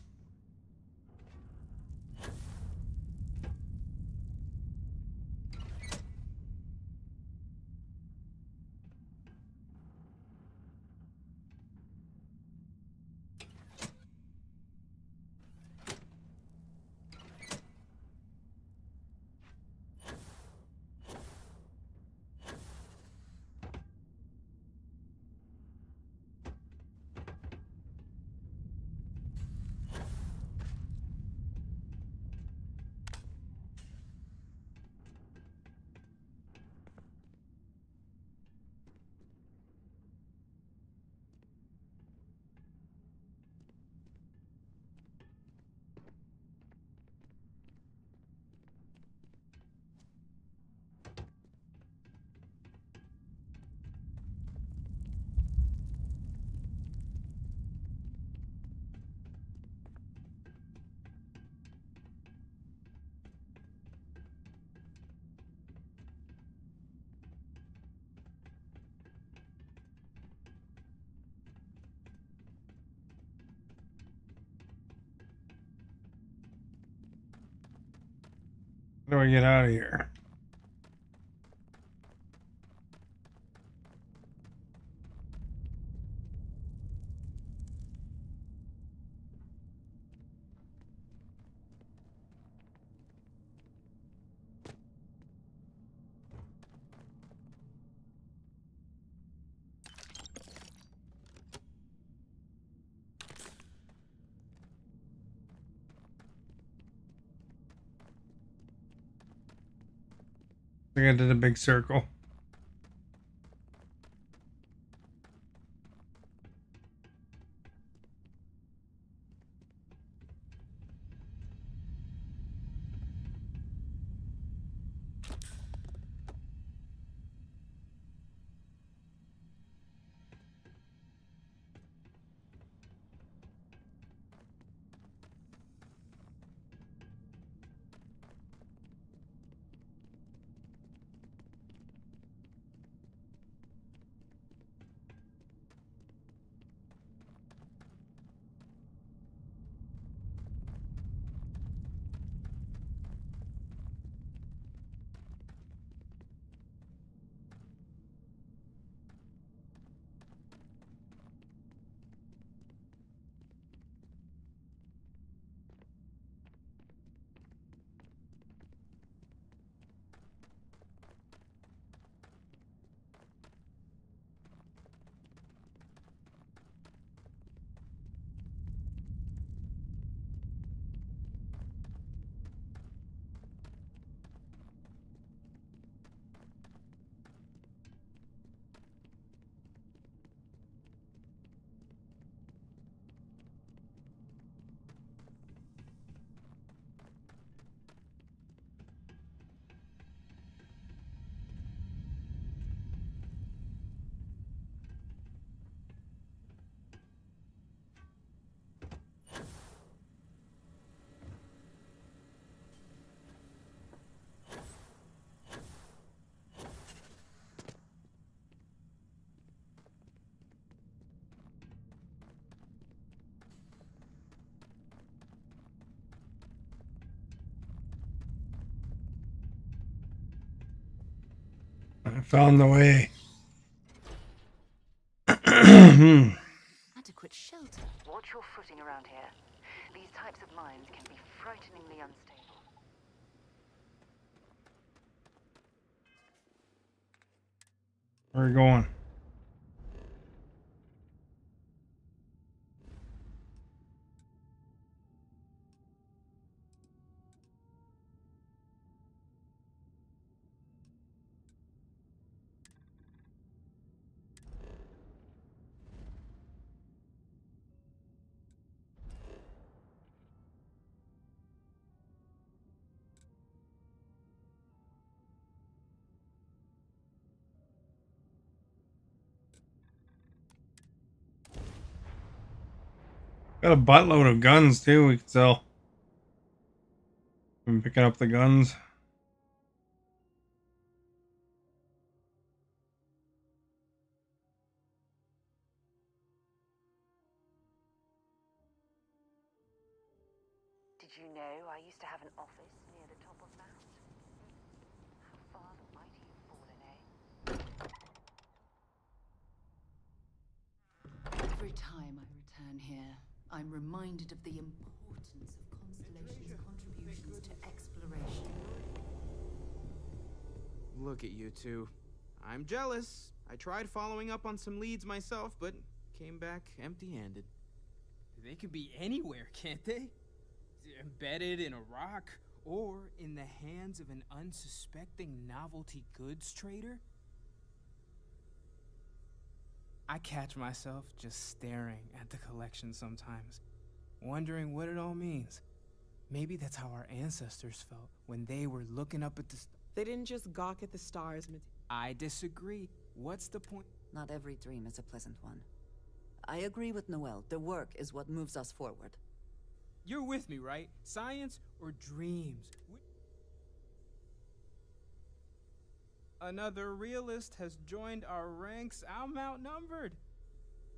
How do I get out of here? I think I did a big circle. I found the way. Adequate shelter. Watch your footing around here. These types of mines can be frighteningly unstable. Where are we going? Got a buttload of guns too we can sell. I'm picking up the guns. Did you know I used to have an office near the top of Mount? How far the mighty have fallen, eh? Every time I return here, I'm reminded of the importance of Constellation's contributions to exploration. Look at you two. I'm jealous. I tried following up on some leads myself, but came back empty-handed. They could be anywhere, can't they? Embedded in a rock, or in the hands of an unsuspecting novelty goods trader? I catch myself just staring at the collection sometimes, wondering what it all means. Maybe that's how our ancestors felt when they were looking up at the They didn't just gawk at the stars. I disagree. What's the point? Not every dream is a pleasant one. I agree with Noel. The work is what moves us forward. You're with me, right? Science or dreams? Another realist has joined our ranks. I'm outnumbered.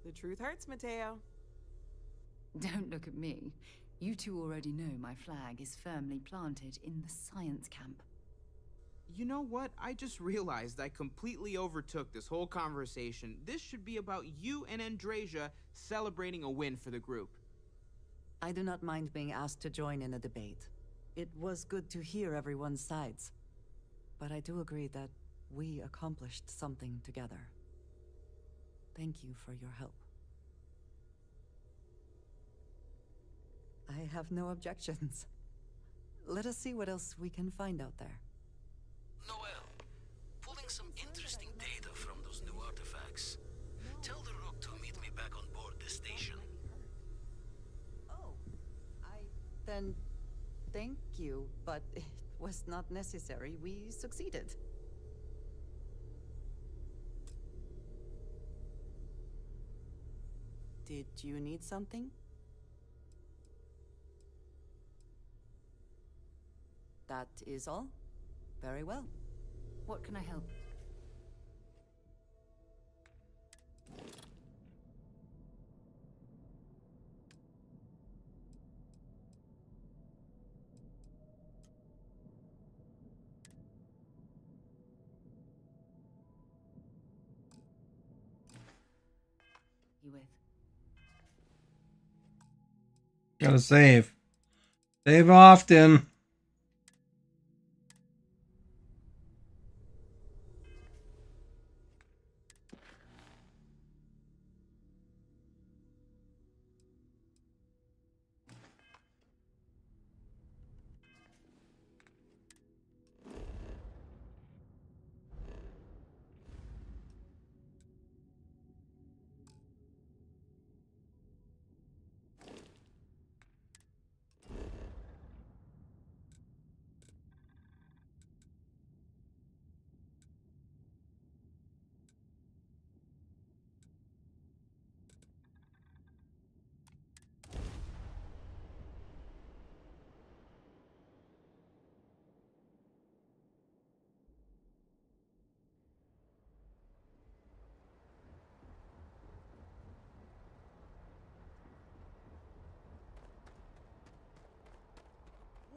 The truth hurts, Mateo. Don't look at me. You two already know my flag is firmly planted in the science camp. You know what? I just realized I completely overtook this whole conversation. This should be about you and Andrasia celebrating a win for the group. I do not mind being asked to join in a debate. It was good to hear everyone's sides. But I do agree that we accomplished something together. Thank you for your help. I have no objections. Let us see what else we can find out there. Noel, pulling some interesting data from those new artifacts. Tell the Rook to meet me back on board the station. Oh, then thank you, but it was not necessary. We succeeded. Did you need something? That is all? Very well. What can I help? You with? Gotta save. Save often.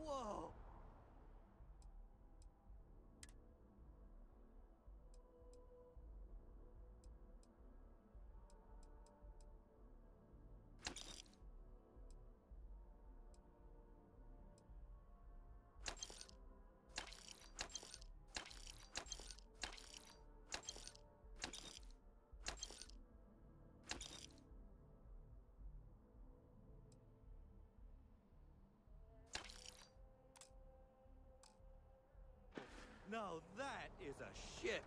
Whoa! Now that is a ship!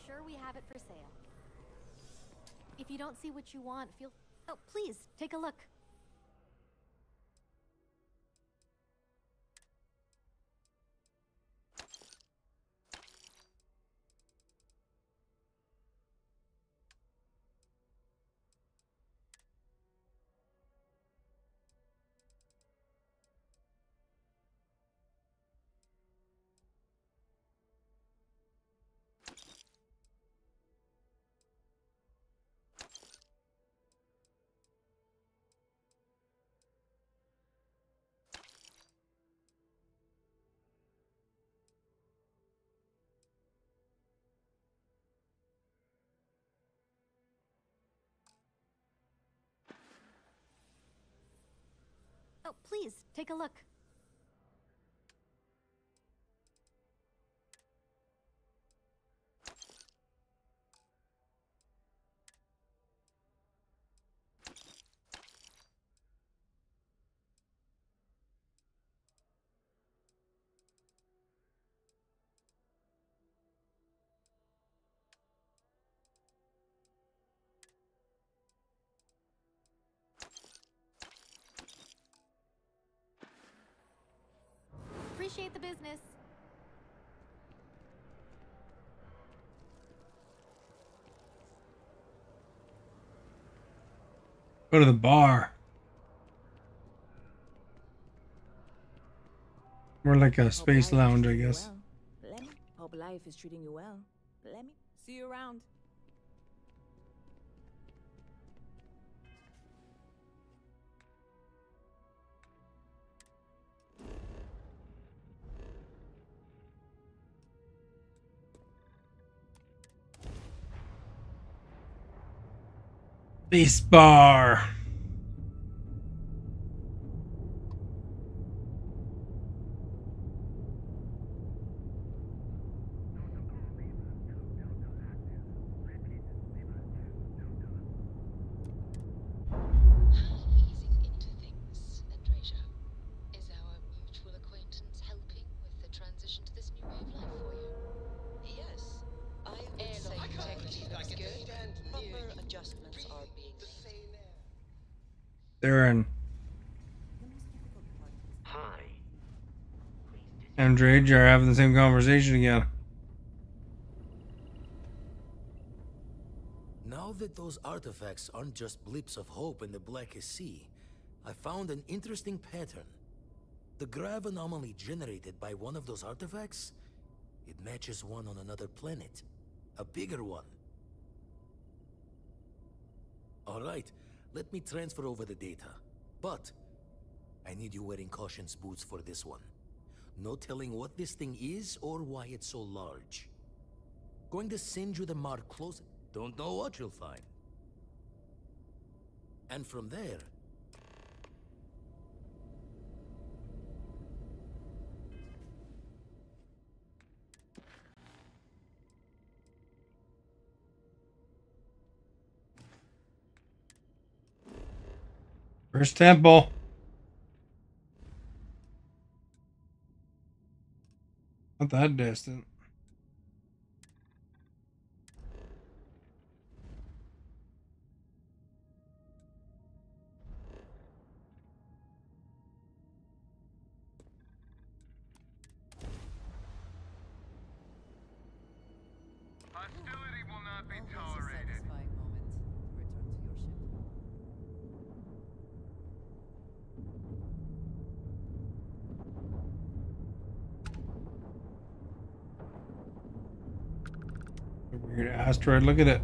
Sure, we have it for sale. If you don't see what you want, feel... Oh, please, take a look. Oh, please, take a look. Appreciate the business. Go to the bar. More like a space lounge, I guess. Lemmy, hope life is treating you well. Lemmy, see you around. Space bar. Is our mutual acquaintance helping with the transition to this new way of life for you? Yes. I would say integrity looks good. Proper adjustments are being made. Darren. Hi. And Drage are having the same conversation again. Now that those artifacts aren't just blips of hope in the blackest sea, I found an interesting pattern. The grav anomaly generated by one of those artifacts, it matches one on another planet. A bigger one. Alright, let me transfer over the data. But I need you wearing caution's boots for this one. No telling what this thing is or why it's so large. Going to send you the mark close. Don't know what you'll find. And from there... First temple. Not that distant. Hostility will not be tolerated. A weird asteroid. Look at it.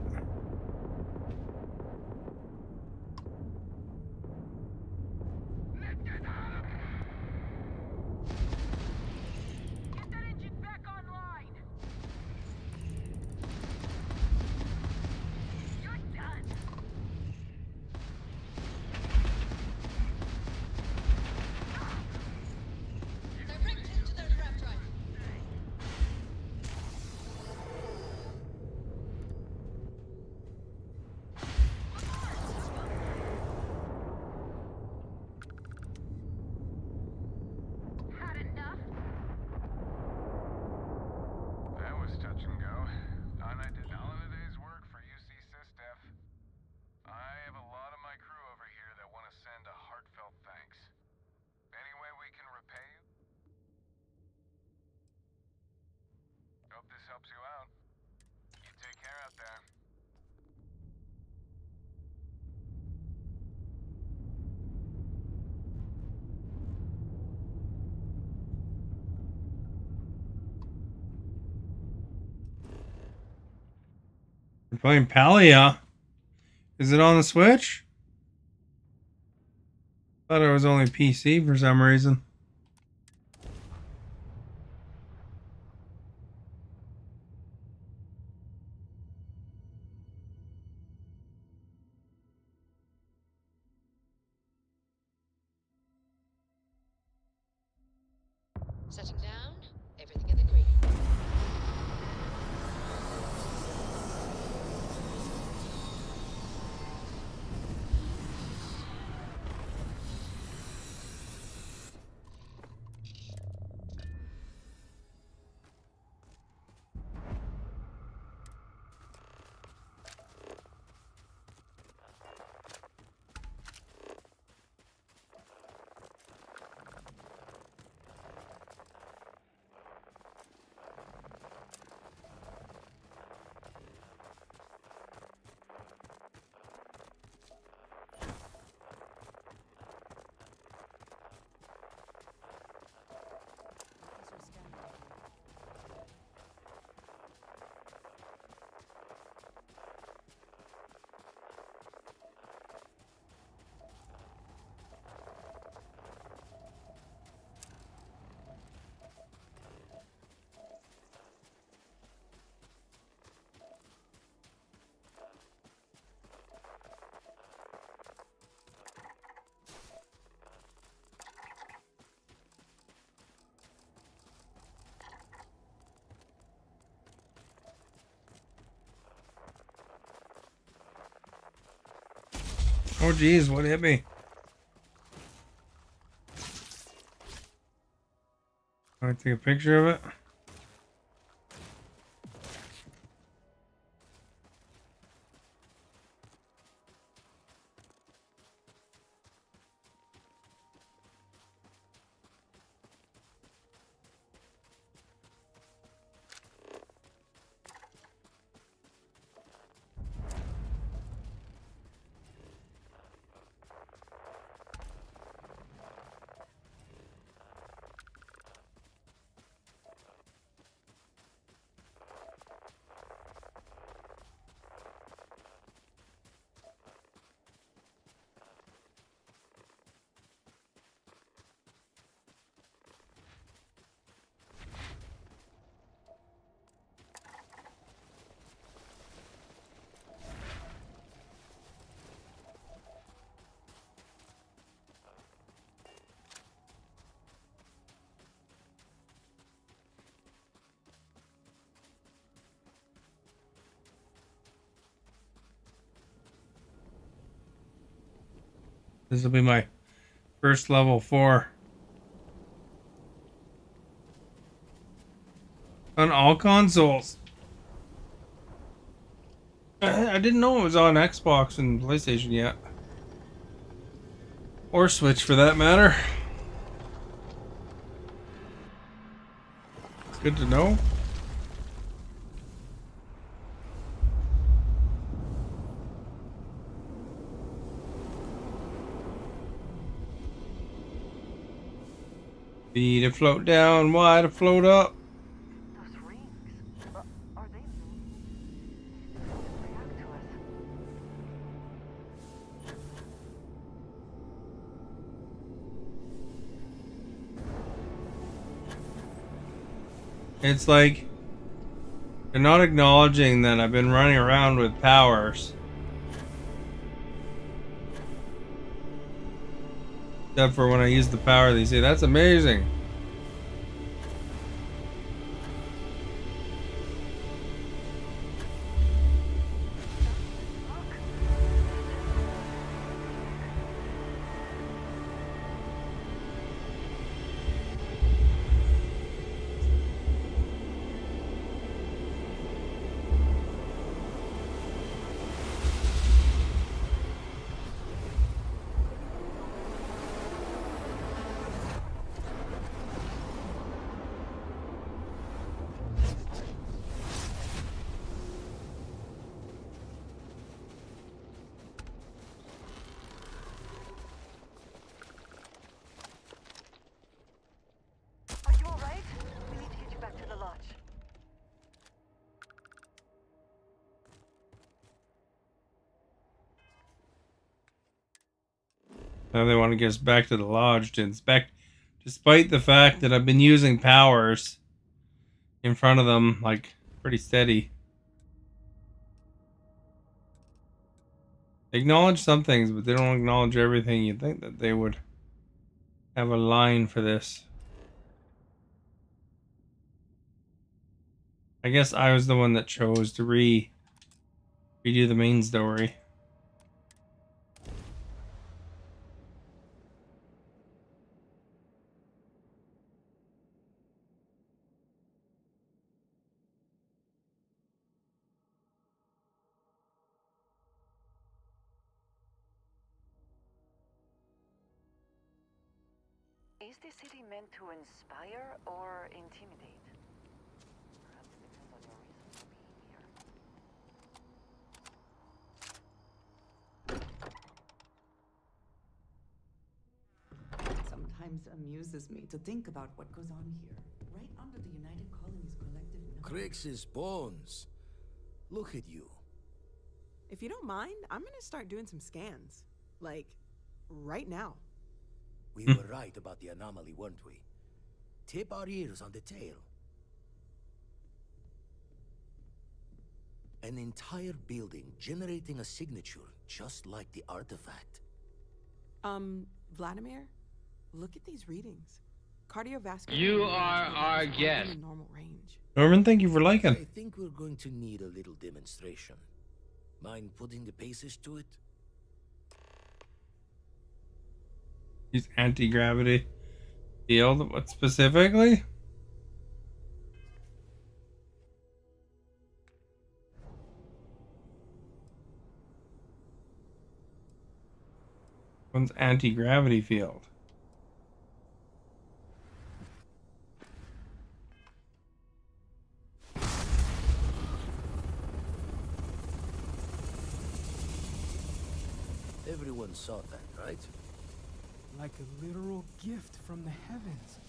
That was touch and go. Thought I did all of the day's work for UC SysDef. I have a lot of my crew over here that want to send a heartfelt thanks. Any way we can repay you? Hope this helps you out. You take care out there. We're playing Palia. Is it on the Switch? Thought it was only PC for some reason. Setting down, everything in the green. Oh geez, what hit me? I take a picture of it. This will be my first level 4. On all consoles. I didn't know it was on Xbox and PlayStation yet. Or Switch for that matter. It's good to know. B to float down, Y to float up. Those rings. Are they react to us? It's like they're not acknowledging that I've been running around with powers. Except for when I use the power, they say, that's amazing. Are you alright? We need to get you back to the lodge. Now they want to get us back to the lodge to inspect, despite the fact that I've been using powers in front of them, like, pretty steady. They acknowledge some things, but they don't acknowledge everything. You'd think that they would have a line for this. I guess I was the one that chose to redo the main story. Is this city meant to inspire or intimidate? Perhaps it depends on your reason for being here. Sometimes amuses me to think about what goes on here, right under the United Colonies collective. Crix's bones. Look at you. If you don't mind, I'm gonna start doing some scans. Like, right now. We were right about the anomaly, weren't we? Tip our ears on the tail. An entire building generating a signature just like the artifact. Vladimir, look at these readings. Cardiovascular. You are our guest. In normal range. Norman, thank you for liking. I think we're going to need a little demonstration. Mind putting the paces to it? Use anti-gravity field. What specifically? One's anti-gravity field. Everyone saw that, right? Like a literal gift from the heavens.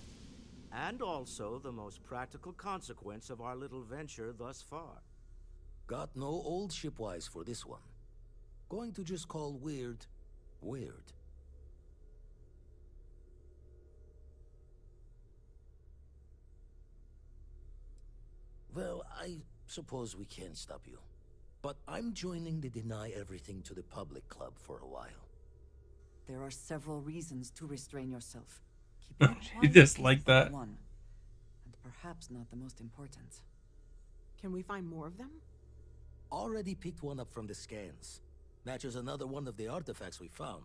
And also the most practical consequence of our little venture thus far. Got no old shipwise for this one. Going to just call weird, weird. Well, I suppose we can't stop you. But I'm joining the Deny Everything to the Public Club for a while. There are several reasons to restrain yourself. Keeping it She quiet just is like that. one, and perhaps not the most important. Can we find more of them? Already picked one up from the scans. Matches another one of the artifacts we found.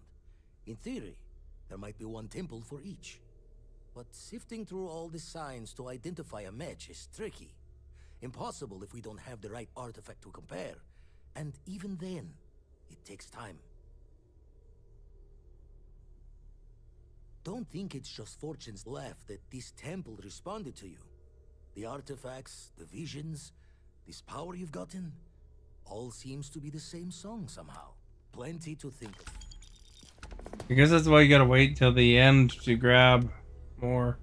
In theory, there might be one temple for each. But sifting through all the signs to identify a match is tricky. Impossible if we don't have the right artifact to compare. And even then, it takes time. Don't think it's just fortune's left that this temple responded to you. The artifacts, the visions, this power you've gotten, all seems to be the same song somehow. Plenty to think of. I guess that's why you gotta wait till the end to grab more.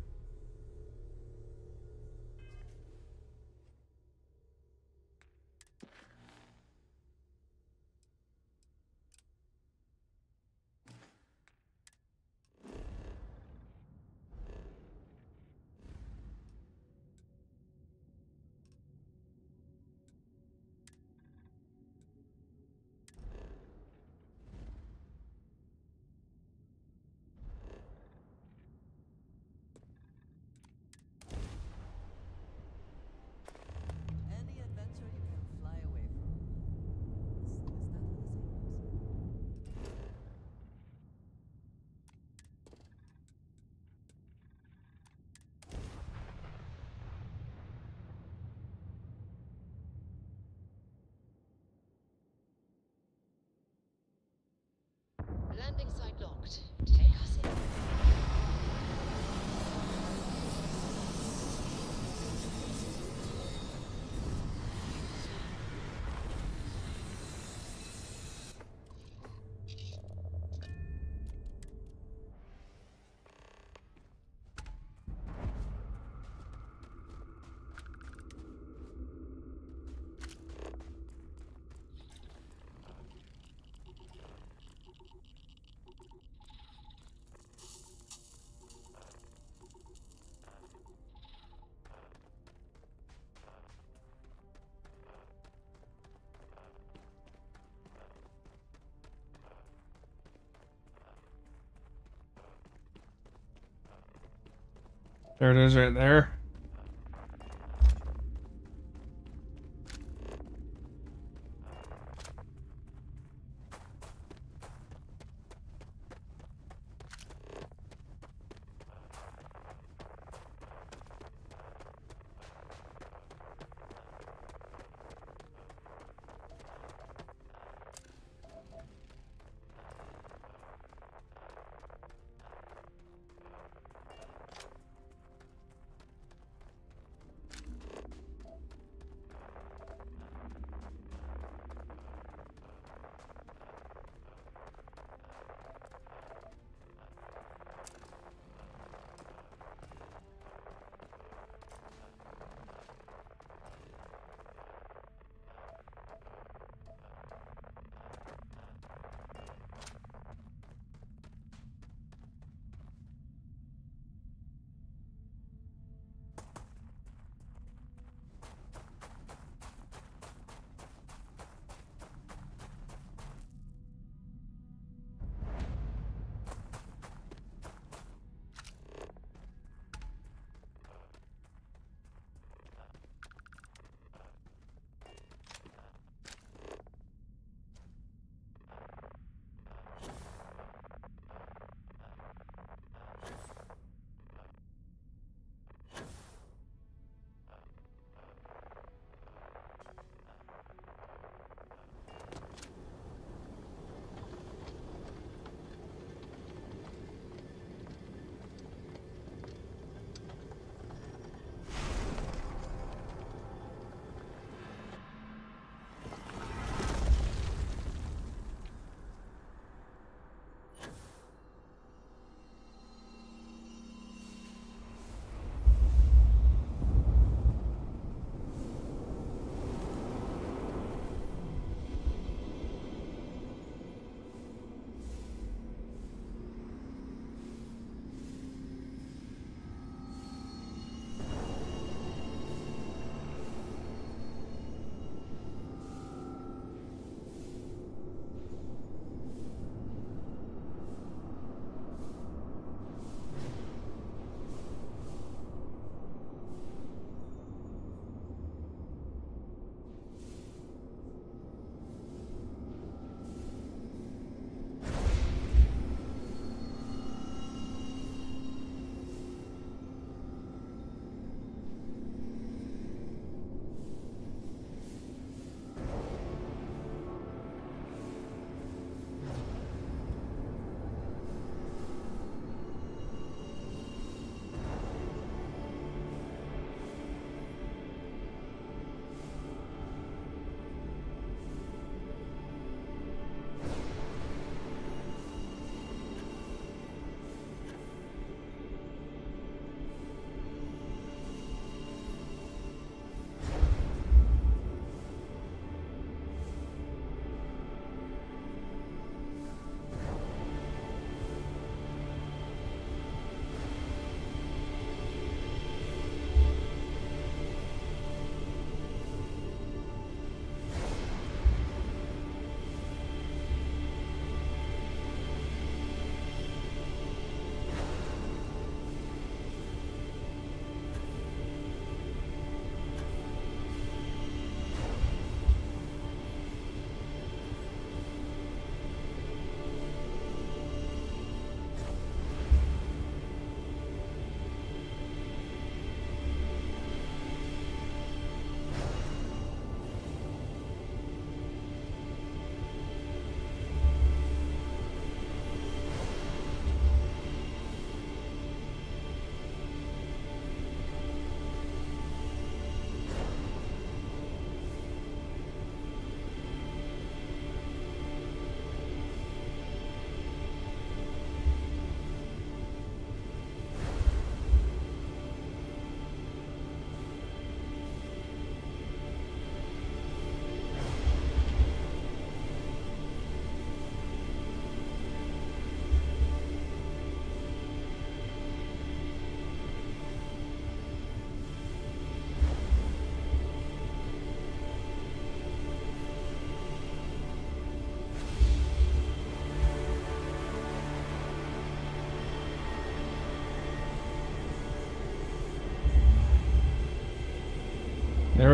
Any adventure you can fly away from. Is that how the saying goes? Landing site locked. Take us in. There it is right there.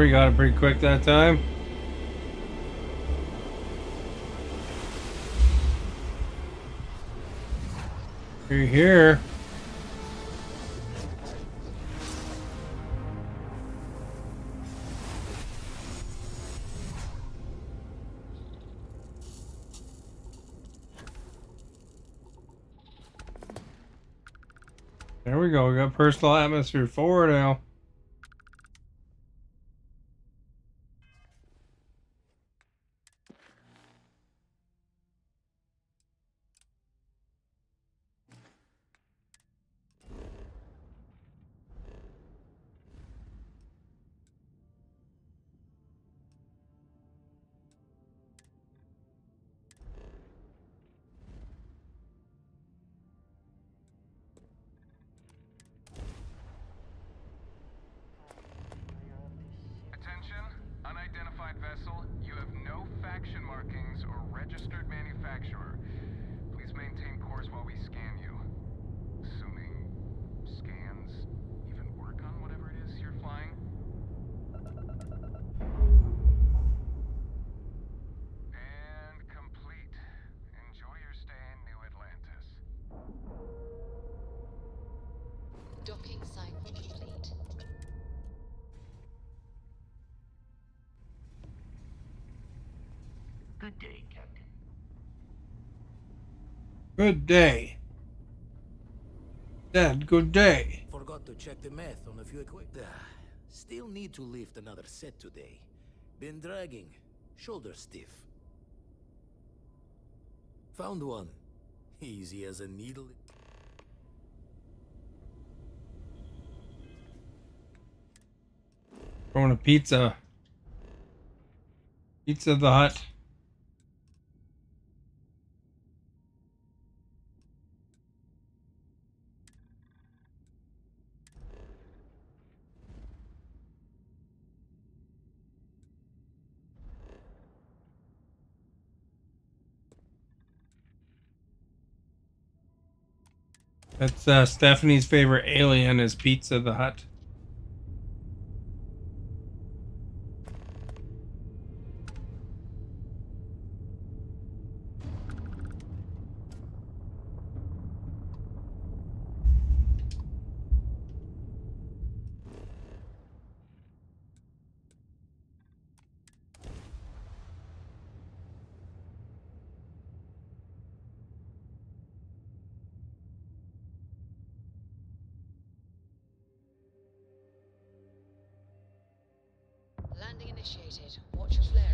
There, we got it pretty quick that time. You're here. There we go. We got personal atmosphere 4 now. Attention, unidentified vessel. You have no faction markings or registered manufacturer. Please maintain course while we scan you. Assuming scans even work on whatever it is you're flying. And complete. Enjoy your stay in New Atlantis. Docking site complete. Good day, Captain. Good day. Dad, good day. Forgot to check the math on a few equipment. Still need to lift another set today. Been dragging. Shoulder stiff. Found one. Easy as a needle. Going to pizza. Pizza the Hut. That's Stephanie's favorite alien is Pizza the Hut. Landing initiated. Watch your flaring.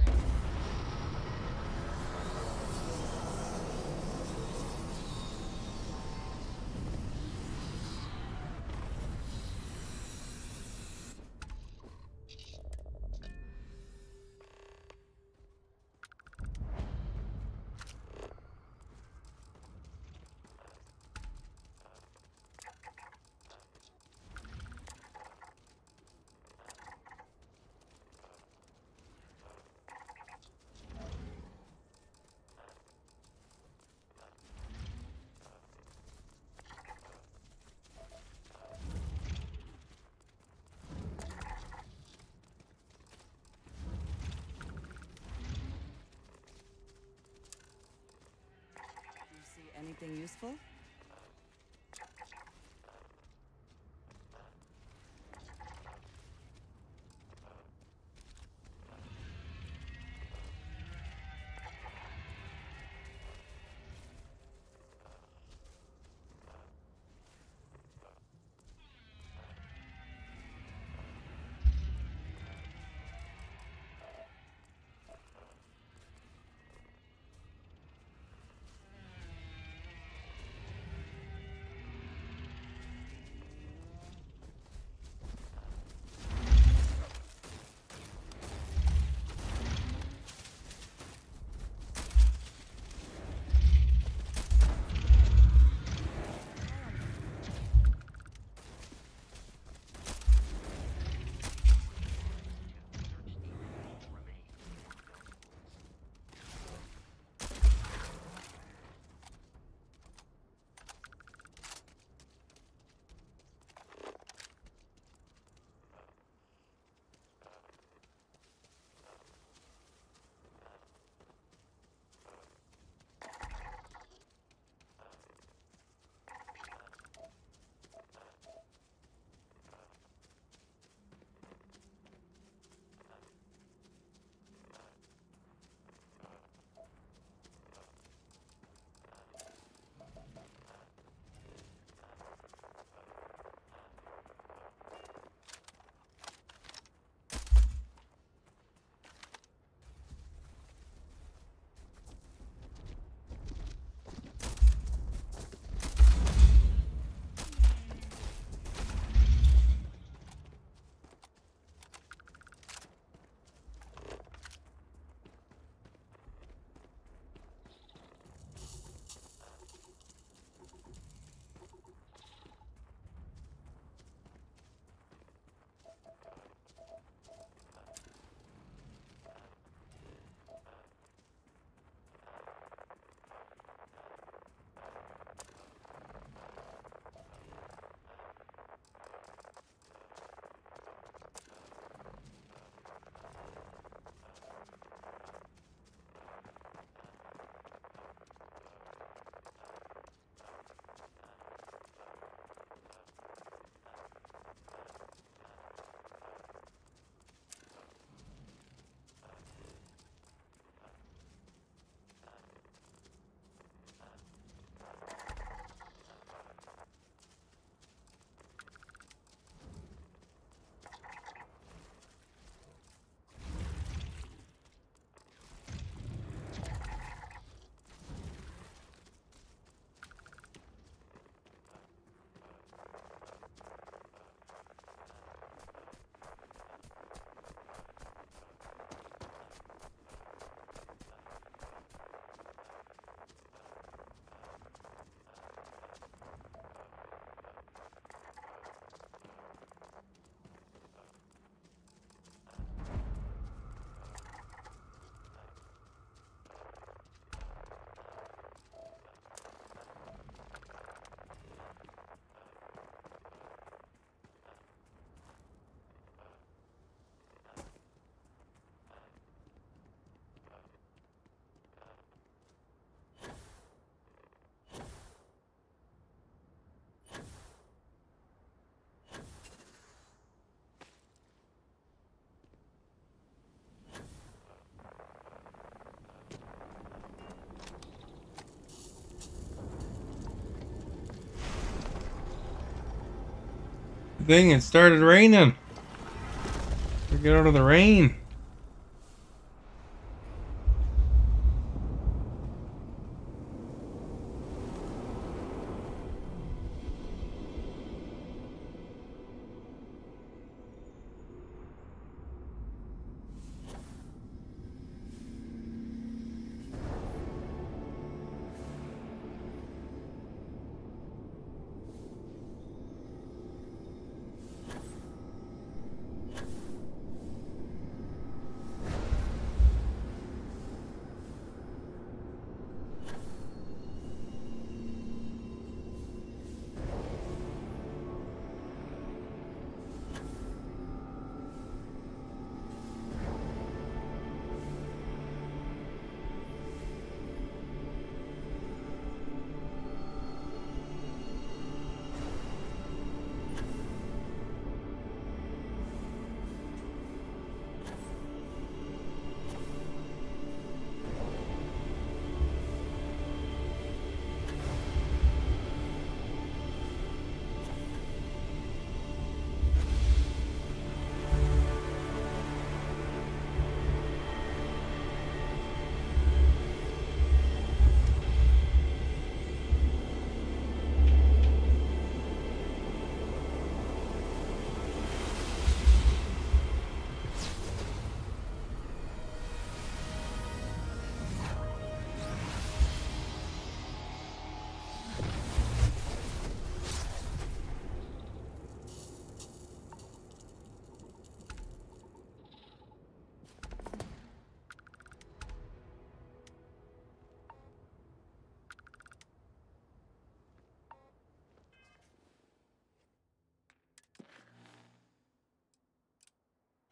You see anything useful? thing, it started raining. Get out of the rain.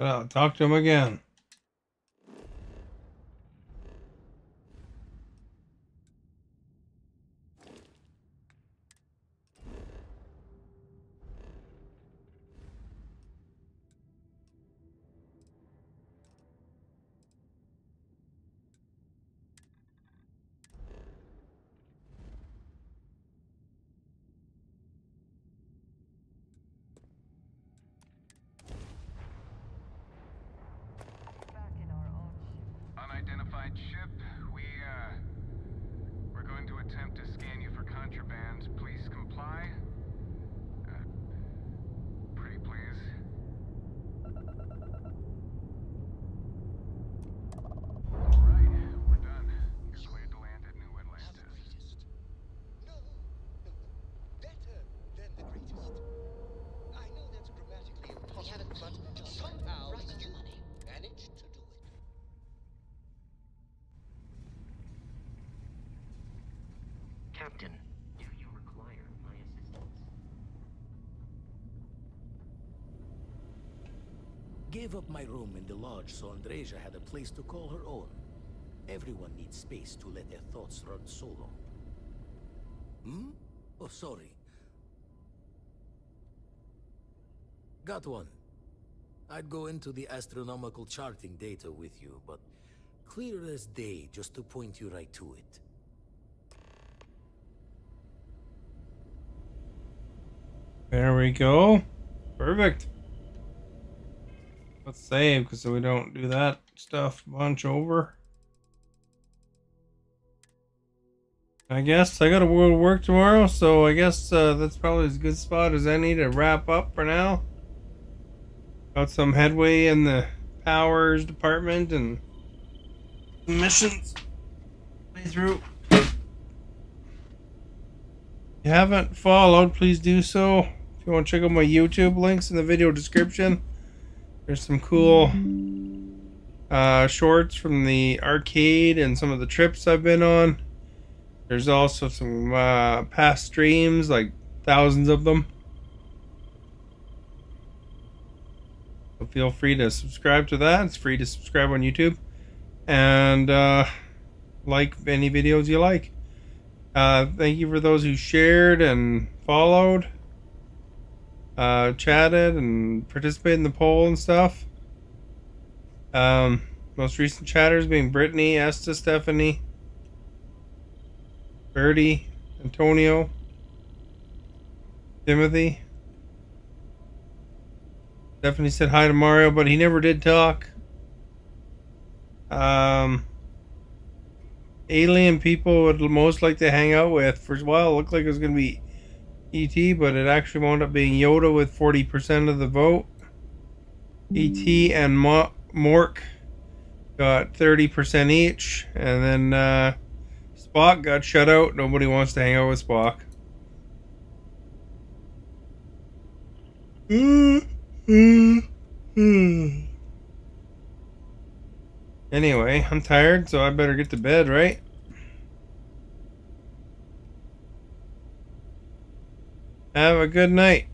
Well, talk to him again. Unidentified ship. We're going to attempt to scan you for contraband. Please comply. Pretty please. Alright, we're done. You're cleared to land at New Atlantis. No, better than the greatest. I know that's grammatically impossible, but somehow you managed to do it. Captain, do you require my assistance? Gave up my room in the lodge so Andreja had a place to call her own. Everyone needs space to let their thoughts run solo. Hmm? Oh, sorry. Got one. I'd go into the astronomical charting data with you, but clear as day just to point you right to it. There we go. Perfect. Let's save because so we don't do that stuff a bunch over. I guess I gotta go to work tomorrow, so I guess that's probably as good a spot as any to wrap up for now. Got some headway in the powers department and missions way through. If you haven't followed, please do so. If you want to check out my YouTube, links in the video description. There's some cool shorts from the arcade and some of the trips I've been on. There's also some past streams, like thousands of them. So feel free to subscribe to that. It's free to subscribe on YouTube. And like any videos you like. Thank you for those who shared and followed. Chatted and participated in the poll and stuff. Most recent chatters being Brittany, Esta, Stephanie, Bertie, Antonio, Timothy, Stephanie said hi to Mario, but he never did talk. Alien people would most like to hang out with. For a while, it looked like it was going to be E.T., but it actually wound up being Yoda with 40% of the vote. E.T. and Mork got 30% each. And then Spock got shut out. Nobody wants to hang out with Spock. Anyway, I'm tired, so I better get to bed, right? Have a good night.